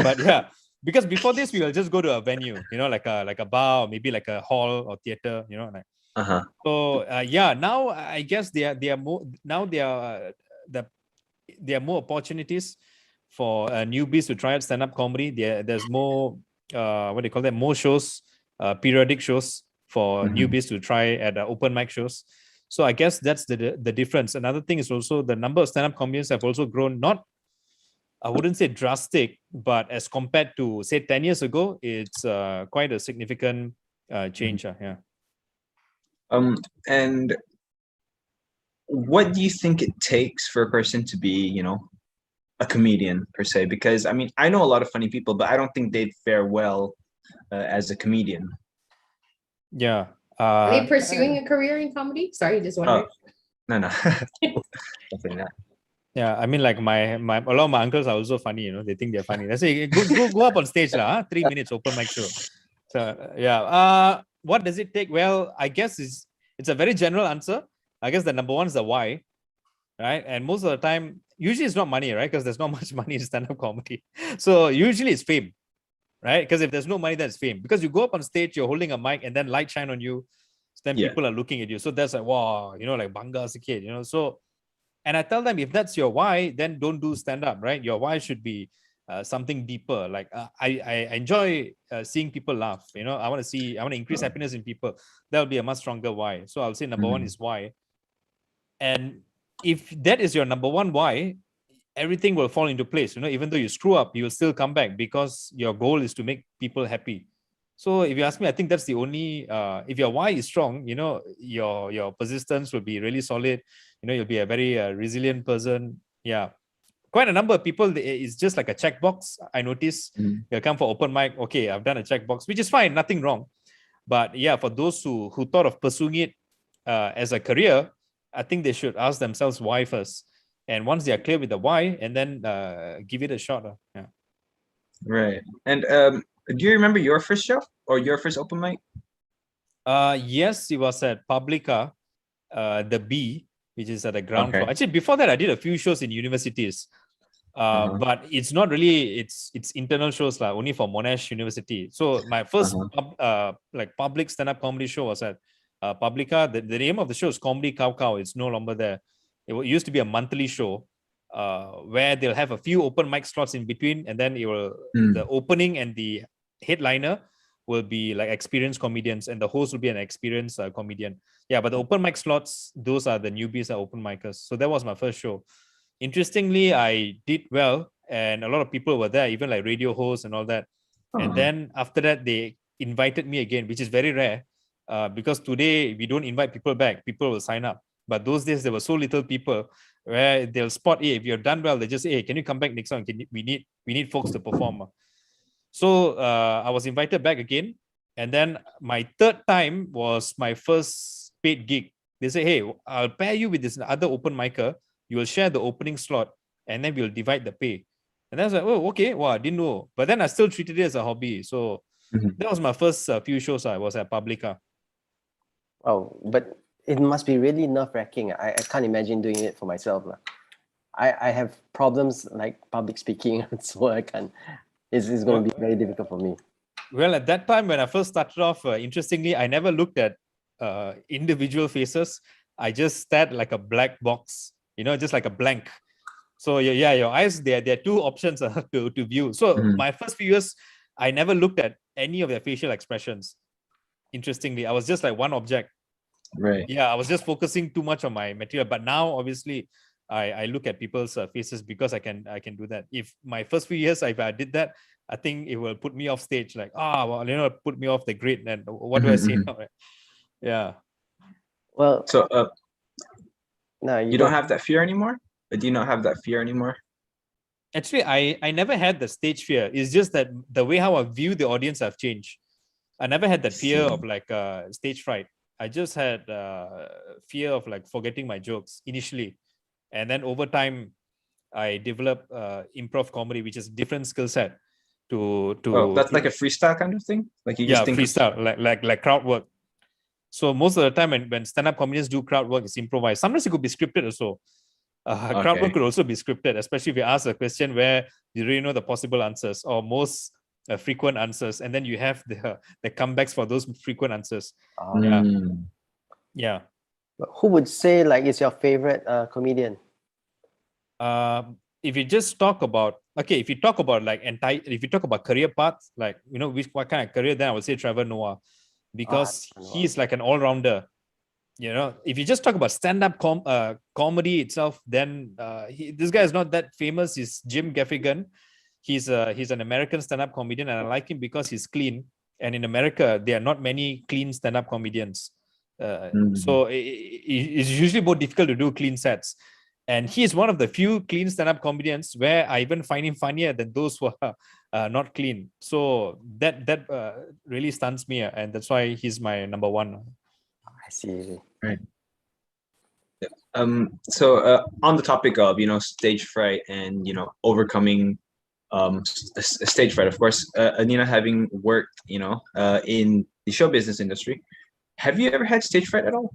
But yeah, because before this, we will just go to a venue, like a bar or maybe like a hall or theater, like. Uh-huh. So yeah, now I guess there are more. Now there are more opportunities for newbies to try out stand-up comedy. There's more what do you call that? More shows, periodic shows for newbies to try at open mic shows. So I guess that's the difference. Another thing is also the number of stand-up comedians have also grown. Not, I wouldn't say drastic, but as compared to say 10 years ago, it's quite a significant change. Yeah. And what do you think it takes for a person to be, a comedian per se? Because I mean, I know a lot of funny people, but I don't think they'd fare well as a comedian. Yeah. Are they pursuing a career in comedy? Sorry, just wondering. No. Definitely not. Yeah, I mean, like my a lot of my uncles are also funny. They think they're funny. They say go up on stage, 3 minutes open mic show. So yeah. What does it take? Well, I guess it's a very general answer. I guess the number one is the why, right? And most of the time, usually it's not money, right? Because there's not much money in stand-up comedy. So usually it's fame, right? Because if there's no money, then it's fame. Because you go up on stage, you're holding a mic, and then light shine on you. So then people are looking at you. So that's like, wow, like banga as a kid, So, and I tell them, if that's your why, then don't do stand-up, right? Your why should be something deeper. Like I enjoy seeing people laugh. I want to increase happiness in people. That will be a much stronger why. So I'll say number one is why. And if that is your number one why, everything will fall into place. Even though you screw up, you will still come back because your goal is to make people happy. So if you ask me, I think that's the only. If your why is strong, your persistence will be really solid. You'll be a very resilient person. Yeah. Quite a number of people, it's just like a checkbox. I notice they'll come for open mic. Okay, I've done a checkbox, which is fine, nothing wrong. But yeah, for those who thought of pursuing it as a career, I think they should ask themselves why first. And once they are clear with the why, and then give it a shot. Yeah. Right. And do you remember your first show or your first open mic? Yes, it was at Publica, the B, which is at the ground floor. Actually, before that, I did a few shows in universities. But it's not really, it's internal shows only for Monash University. So my first public stand-up comedy show was at Publica. The name of the show is Comedy Cow Cow. It's no longer there. It used to be a monthly show where they'll have a few open mic slots in between, and then the opening and the headliner will be like experienced comedians, and the host will be an experienced comedian. Yeah, but the open mic slots, those are the newbies are open micers. So that was my first show. Interestingly, I did well, and a lot of people were there, even like radio hosts and all that. And then after that, they invited me again, which is very rare because today we don't invite people back. People will sign up. But those days, there were so little people where they'll spot, hey, if you're done well, they just say, hey, can you come back next time? We need folks to perform. So I was invited back again. And then my third time was my first paid gig. They say, hey, I'll pair you with this other open micer. You will share the opening slot, and then we'll divide the pay. And I was like, oh, okay. Wow, I didn't know. But then I still treated it as a hobby. So that was my first few shows. I was at Publica. Oh, but it must be really nerve-wracking. I can't imagine doing it for myself. I have problems like public speaking, so I can't. It's going to be very difficult for me. Well, at that time, when I first started off, interestingly, I never looked at individual faces. I just stared like a black box, just like a blank. So yeah, your eyes, there are two options to view. So my first few years, I never looked at any of their facial expressions. Interestingly, I was just like one object. Right. Yeah, I was just focusing too much on my material. But now, obviously, I look at people's faces because I can do that. If my first few years, if I did that, I think it will put me off stage. Like, put me off the grid. And what do I say now? Yeah. Well, so no, you don't have that fear anymore? Do you not have that fear anymore? Actually, I never had the stage fear. It's just that the way how I view the audience have changed. I never had that fear of like stage fright. I just had fear of like forgetting my jokes initially. And then over time, I developed improv comedy, which is different skill set That's like a freestyle kind of thing? Like you just think freestyle, like crowd work. So most of the time when stand-up comedians do crowd work, it's improvised. Sometimes it could be scripted also. Crowd work could also be scripted, especially if you ask a question where you really know the possible answers or most frequent answers, and then you have the comebacks for those frequent answers. Yeah. Who would say like is your favorite comedian? If you just talk about if you talk about like if you talk about career paths, like what kind of career, then I would say Trevor Noah, because he's like an all-rounder. If you just talk about stand-up comedy itself, then this guy is not that famous. He's Jim Gaffigan. He's an American stand-up comedian, and I like him because he's clean. And in America, there are not many clean stand-up comedians. So it's usually more difficult to do clean sets. And he is one of the few clean stand-up comedians where I even find him funnier than those who are not clean. So that really stuns me, and that's why he's my number one. I see. Right. So on the topic of stage fright and overcoming stage fright, of course, Anina, having worked in the show business industry, have you ever had stage fright at all?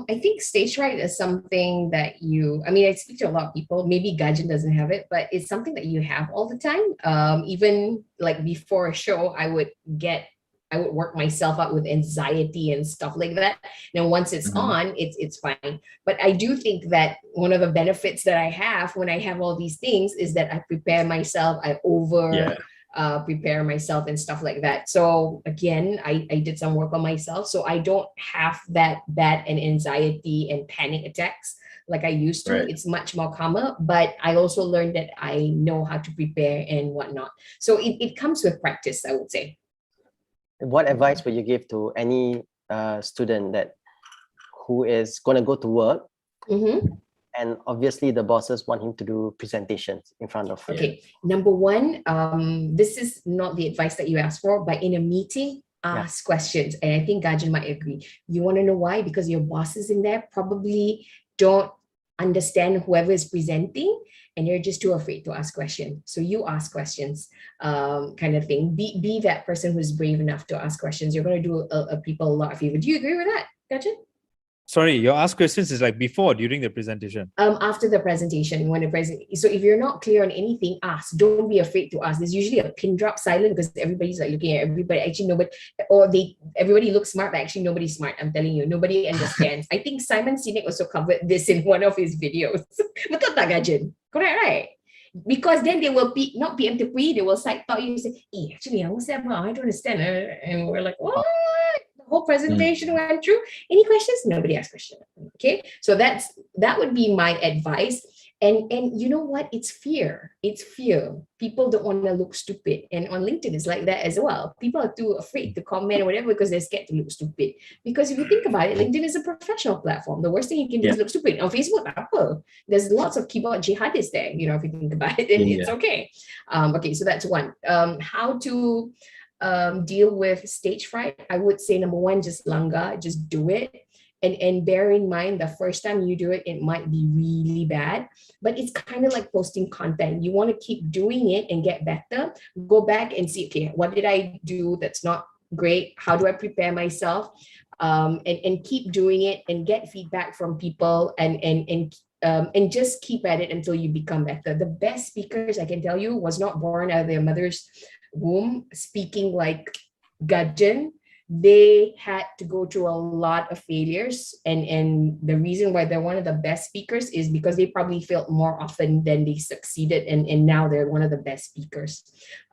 I think stage fright is something that I speak to a lot of people. Maybe Gajan doesn't have it, but it's something that you have all the time. Even like before a show, I would work myself out with anxiety and stuff like that. Now, once it's on, it's fine. But I do think that one of the benefits that I have when I have all these things is that I prepare myself. I prepare myself and stuff like that. So again, I did some work on myself, so I don't have that bad and anxiety and panic attacks like I used to. Right. It's much more calmer, but I also learned that I know how to prepare and whatnot. So it comes with practice, I would say. What advice would you give to any student who is going to go to work? And obviously the bosses want him to do presentations in front of. Okay, number one, this is not the advice that you asked for, but in a meeting, ask questions. And I think Gajan might agree. You want to know why? Because your bosses in there probably don't understand whoever is presenting, and you're just too afraid to ask questions. So you ask questions, kind of thing. Be that person who's brave enough to ask questions. You're going to do people a lot of favor. Do you agree with that, Gajan? Sorry, your ask questions is like before or during the presentation? After the presentation, so if you're not clear on anything, ask. Don't be afraid to ask. There's usually a pin drop silent because everybody's like looking at everybody. Actually, everybody looks smart, but actually nobody's smart. I'm telling you, nobody understands. I think Simon Sinek also covered this in one of his videos. Betul tak, Gajan? Correct, right? Because then they will not PM to pre, they will side talk you and say, actually, I don't understand. And we're like, what? Whole presentation went through. Any questions? Nobody asked questions. Okay, so that would be my advice. And you know what? It's fear. It's fear. People don't want to look stupid, and on LinkedIn it's like that as well. People are too afraid to comment or whatever because they're scared to look stupid. Because if you think about it, LinkedIn is a professional platform. The worst thing you can do is look stupid. On Facebook, there's lots of keyboard jihadists there. If you think about it, and it's okay. Okay, so that's one. How to deal with stage fright? I would say number one, just langgar, just do it. And bear in mind, the first time you do it, it might be really bad, but it's kind of like posting content. You want to keep doing it and get better. Go back and see, okay, what did I do that's not great? How do I prepare myself? And keep doing it and get feedback from people and just keep at it until you become better. The best speakers, I can tell you, was not born out of their mother's womb speaking like Gajan. They had to go through a lot of failures, and the reason why they're one of the best speakers is because they probably failed more often than they succeeded, and now they're one of the best speakers,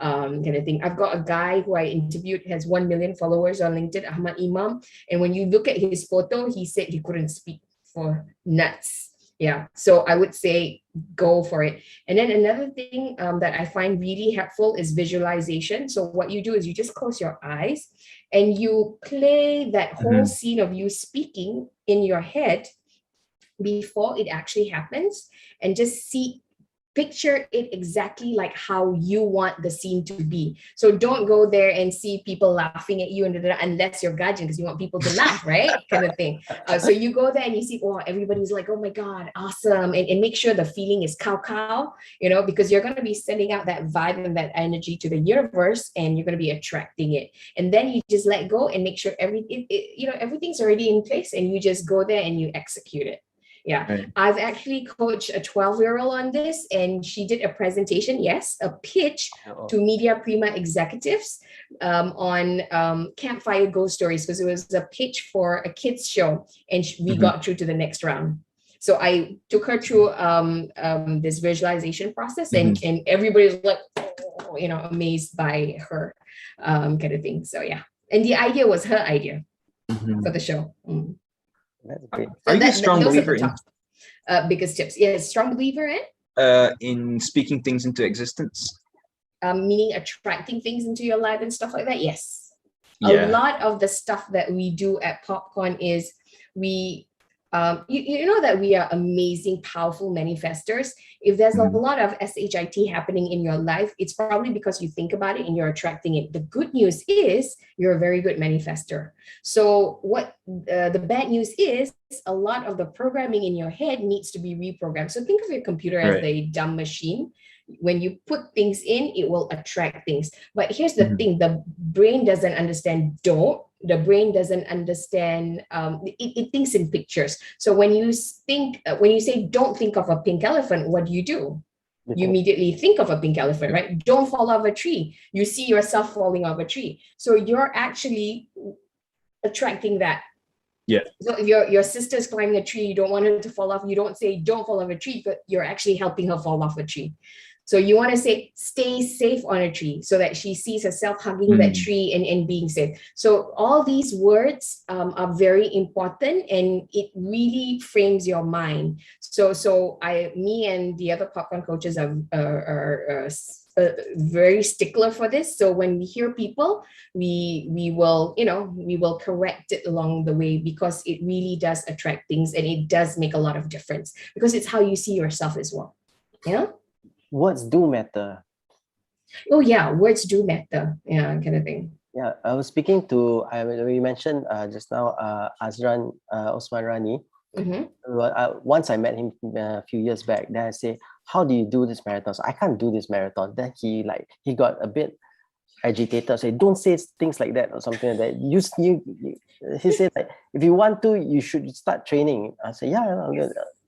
kind of thing. I've got a guy who I interviewed, has 1 million followers on LinkedIn, Ahmad Imam, and when you look at his photo, he said he couldn't speak for nuts. Yeah, so I would say go for it. And then another thing that I find really helpful is visualization. So what you do is you just close your eyes and you play that whole scene of you speaking in your head before it actually happens, and just see picture it exactly like how you want the scene to be. So don't go there and see people laughing at you unless you're gaijin because you want people to laugh, right? Kind of thing. So you go there and you see, oh, everybody's like, oh my God, awesome. And make sure the feeling is cow, because you're going to be sending out that vibe and that energy to the universe and you're going to be attracting it. And then you just let go and make sure everything's already in place and you just go there and you execute it. Yeah, right. I've actually coached a 12-year-old on this, and she did a presentation, a pitch to Media Prima executives on Campfire Ghost Stories, because it was a pitch for a kids show, and we got through to the next round. So I took her through this visualization process, and everybody was like, amazed by her kind of thing. So yeah, and the idea was her idea for the show. That's great. Are you a strong believer in biggest tips? Yes, strong believer in speaking things into existence? Meaning attracting things into your life and stuff like that. Yes. A lot of the stuff that we do at Popcorn is we that we are amazing, powerful manifestors. If there's a lot of SHIT happening in your life, it's probably because you think about it and you're attracting it. The good news is you're a very good manifester. So what the bad news is, a lot of the programming in your head needs to be reprogrammed. So think of your computer as a dumb machine. When you put things in, it will attract things. But here's the thing, the brain doesn't understand don't. The brain doesn't understand, it thinks in pictures. So when you say, don't think of a pink elephant, what do? You immediately think of a pink elephant, right? Don't fall off a tree. You see yourself falling off a tree. So you're actually attracting that. Yeah. So if your sister's climbing a tree, you don't want her to fall off. You don't say, don't fall off a tree, but you're actually helping her fall off a tree. So you want to say, stay safe on a tree, so that she sees herself hugging that tree and being safe. So all these words are very important, and it really frames your mind. So me and the other Popcorn coaches are very stickler for this. So when we hear people, we will correct it along the way, because it really does attract things, and it does make a lot of difference, because it's how you see yourself as well. Yeah. Words do matter. Oh yeah, words do matter. Yeah, kind of thing. Yeah, I was speaking to, we mentioned just now, Azran Osman Rani. Once I met him a few years back, then I say, how do you do this marathon? So I can't do this marathon. Then he got a bit agitated. Say, don't say things like that or something like that. He said, like, if you want to, you should start training. I say,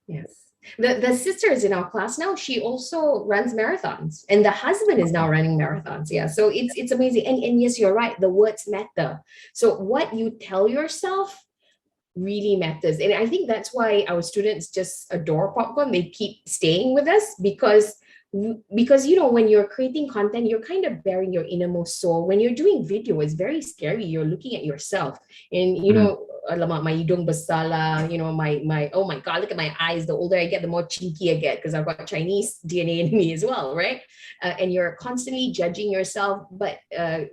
yes. The sister is in our class now. She also runs marathons, and the husband is now running marathons. Yeah, so it's amazing. And yes, you're right. The words matter. So what you tell yourself really matters. And I think that's why our students just adore Popcorn. They keep staying with us because when you're creating content, you're kind of bearing your innermost soul. When you're doing video, it's very scary. You're looking at yourself, and alamak, my hidung besar lah, my oh my God, look at my eyes. The older I get, the more cheeky I get, because I've got Chinese DNA in me as well, right? And you're constantly judging yourself, but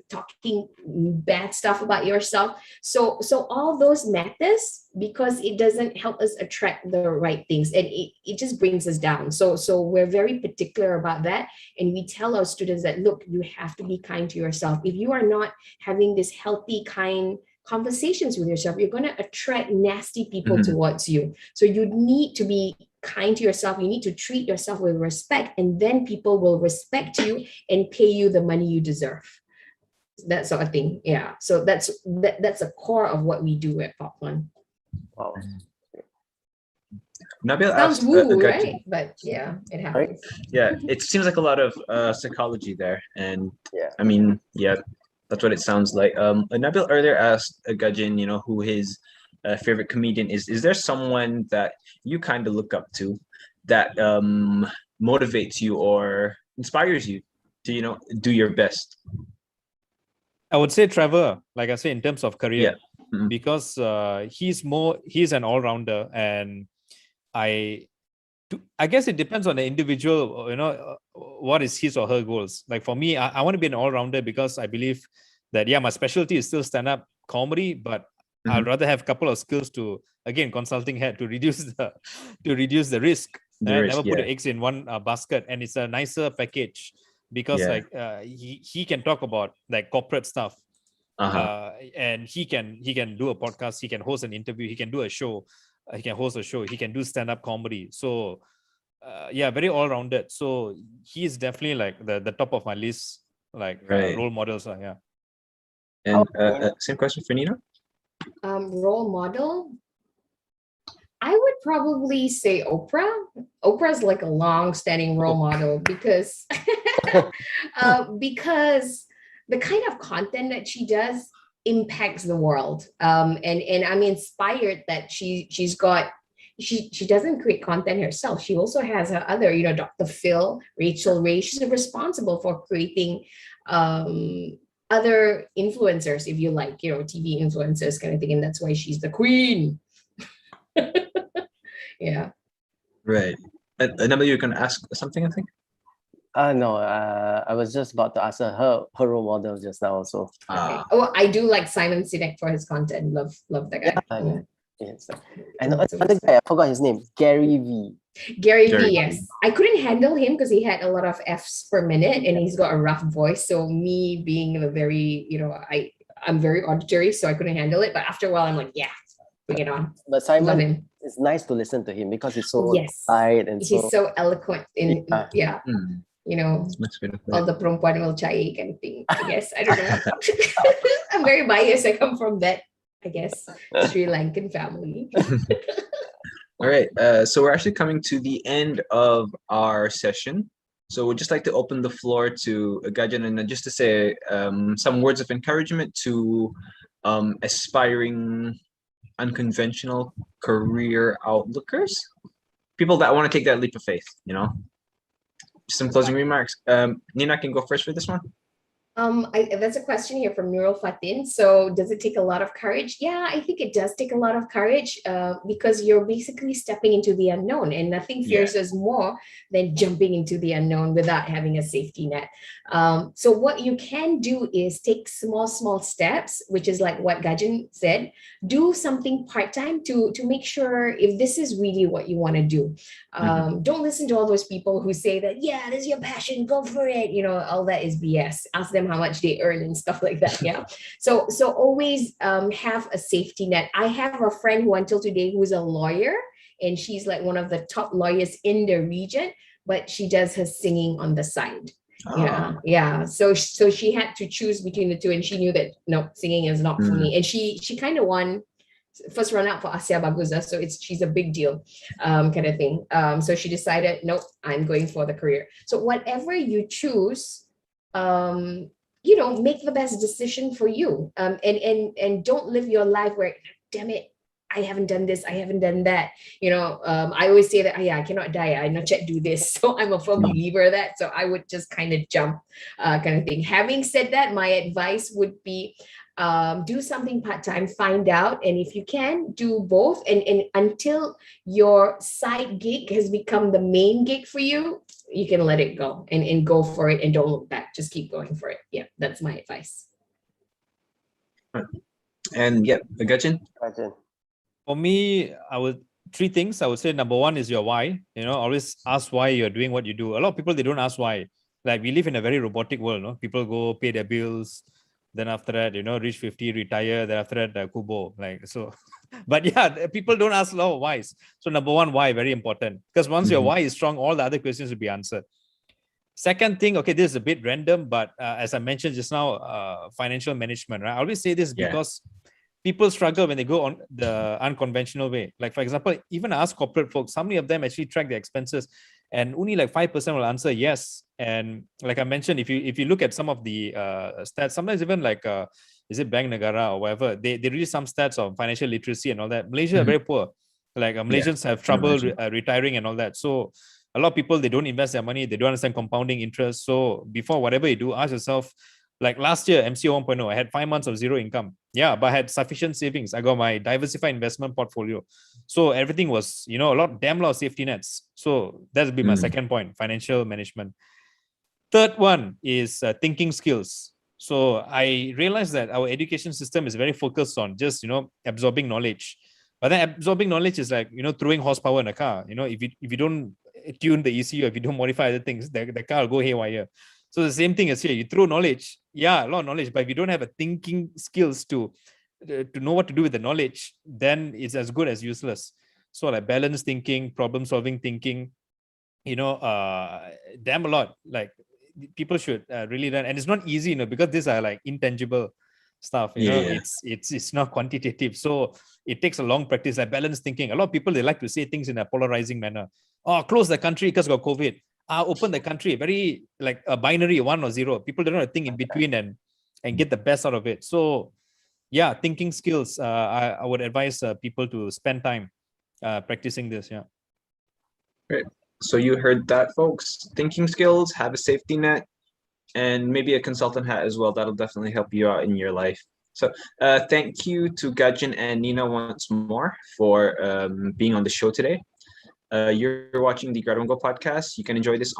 talking bad stuff about yourself. So all those matters, because it doesn't help us attract the right things, and it just brings us down. So we're very particular about that, and we tell our students that, look, you have to be kind to yourself. If you are not having this healthy, kind conversations with yourself, you're going to attract nasty people towards you. So you need to be kind to yourself. You need to treat yourself with respect, and then people will respect you and pay you the money you deserve. That sort of thing. Yeah. So that's a core of what we do at Popcorn. Wow. Nabil sounds asked, woo, right? But yeah, it happens. Yeah, it seems like a lot of psychology there, and I mean, that's what it sounds like. Nabil earlier asked Gajin, who his favorite comedian is. Is there someone that you kind of look up to that motivates you or inspires you to, do your best? I would say Trevor, like I say, in terms of career, because he's an all-rounder, and I guess it depends on the individual, what is his or her goals. Like for me, I want to be an all-rounder because I believe that, my specialty is still stand-up comedy, but I'd rather have a couple of skills to, again, consulting head, to reduce the risk. The Never risk, put yeah. your eggs in one basket, and it's a nicer package because Yeah. like he can talk about like corporate stuff. And he can do a podcast, he can host an interview, he can do a show, he can host a show, he can do stand-up comedy. So yeah, very all-rounded. So he's definitely like the top of my list, like Right. role models. Yeah. And same question for Nina. Role model, I would probably say Oprah. Oprah's like a long-standing role model because because the kind of content that she does impacts the world. And I'm inspired that she's got she doesn't create content herself. She also has her other, Dr. Phil, Rachel Ray. She's responsible for creating other influencers, if you like, TV influencers kind of thing. And that's why she's the queen. Yeah. Right. Another, you're gonna ask something, I think. No, I was just about to ask her role model just now also. Okay. Oh, I do like Simon Sinek for his content. Love that guy. Yeah. Yes. And another guy, I forgot his name, Gary V. Gary Gary V, V. yes. I couldn't handle him because he had a lot of F's per minute and he's got a rough voice. So me being a very, I'm very auditory, so I couldn't handle it. But after a while, I'm like, yeah, bring it on. But Love Simon, him. it's nice to listen to him because he's so Yes. tight and He's so eloquent in, Yeah. Much better. all the perempuan will chay kind of thing. I guess. I don't know. I'm very biased. I come from that, I guess, Sri Lankan family. All right. So we're actually coming to the end of our session. So we'd just like to open the floor to Gajan and just to say some words of encouragement to aspiring unconventional career outlookers, people that want to take that leap of faith, Some closing remarks. Nina can go first for this one. That's a question here from Nurul Fatin. So does it take a lot of courage? Yeah, I think it does take a lot of courage because you're basically stepping into the unknown, and nothing fears us more than jumping into the unknown without having a safety net. So what you can do is take small steps, which is like what Gajan said. Do something part-time to make sure if this is really what you want to do. Don't listen to all those people who say that, yeah, this is your passion, go for it. All that is BS. Ask them how much they earn and stuff like that. Yeah. So always have a safety net. I have a friend who until today who's a lawyer, and she's like one of the top lawyers in the region, but she does her singing on the side. Yeah. So she had to choose between the two, and she knew that no, singing is not for me. And she kind of won first run out for Asia Baguza, so she's a big deal, kind of thing. So she decided, nope, I'm going for the career. So whatever you choose, make the best decision for you, and don't live your life where, damn it, I haven't done this, I haven't done that. I always say that, I cannot die, I not yet do this. So I'm a firm believer of that. So I would just kind of jump, kind of thing. Having said that, my advice would be, do something part-time, find out, and if you can, do both, and until your side gig has become the main gig for you, you can let it go and go for it, and don't look back. Just keep going for it. Yeah, that's my advice. And Gajan. For me, three things. I would say number one is your why. Always ask why you're doing what you do. A lot of people, they don't ask why. Like, we live in a very robotic world, no? People go pay their bills, then after that, reach 50, retire, then after that, kubo. Like, so, but yeah, people don't ask a lot of whys. So number one, why, very important. Because once your why is strong, all the other questions will be answered. Second thing, okay, this is a bit random, but as I mentioned just now, financial management, right? I always say this because people struggle when they go on the unconventional way. Like, for example, even ask corporate folks, how many of them actually track their expenses? And only like 5% will answer yes. And like I mentioned, if you look at some of the stats, sometimes even like, is it Bank Negara or whatever, they release some stats of financial literacy and all that. Malaysia are very poor. Like Malaysians have trouble retiring and all that. So a lot of people, they don't invest their money. They don't understand compounding interest. So before whatever you do, ask yourself, like last year, MCO 1.0, I had 5 months of zero income. Yeah, but I had sufficient savings. I got my diversified investment portfolio. So everything was, a damn lot of safety nets. So that would be my second point, financial management. Third one is thinking skills. So I realized that our education system is very focused on just, absorbing knowledge. But then absorbing knowledge is like, throwing horsepower in a car. If you don't tune the ECU, if you don't modify other things, the car will go haywire. So the same thing as here. You throw knowledge, a lot of knowledge, but if you don't have a thinking skills to know what to do with the knowledge, then it's as good as useless. So like balanced thinking, problem solving thinking, damn a lot. Like people should really learn, and it's not easy, because these are like intangible stuff. It's not quantitative, so it takes a long practice. Like balanced thinking, a lot of people, they like to say things in a polarizing manner. Close the country because got COVID. Open the country, very like a binary 1 or 0. People don't know a thing in between and get the best out of it. So yeah, thinking skills, I would advise people to spend time practicing this. Great. So you heard that, folks. Thinking skills, have a safety net, and maybe a consultant hat as well. That'll definitely help you out in your life. So thank you to Gajin and Nina once more for being on the show today. You're watching the GRADUAN Go podcast. You can enjoy this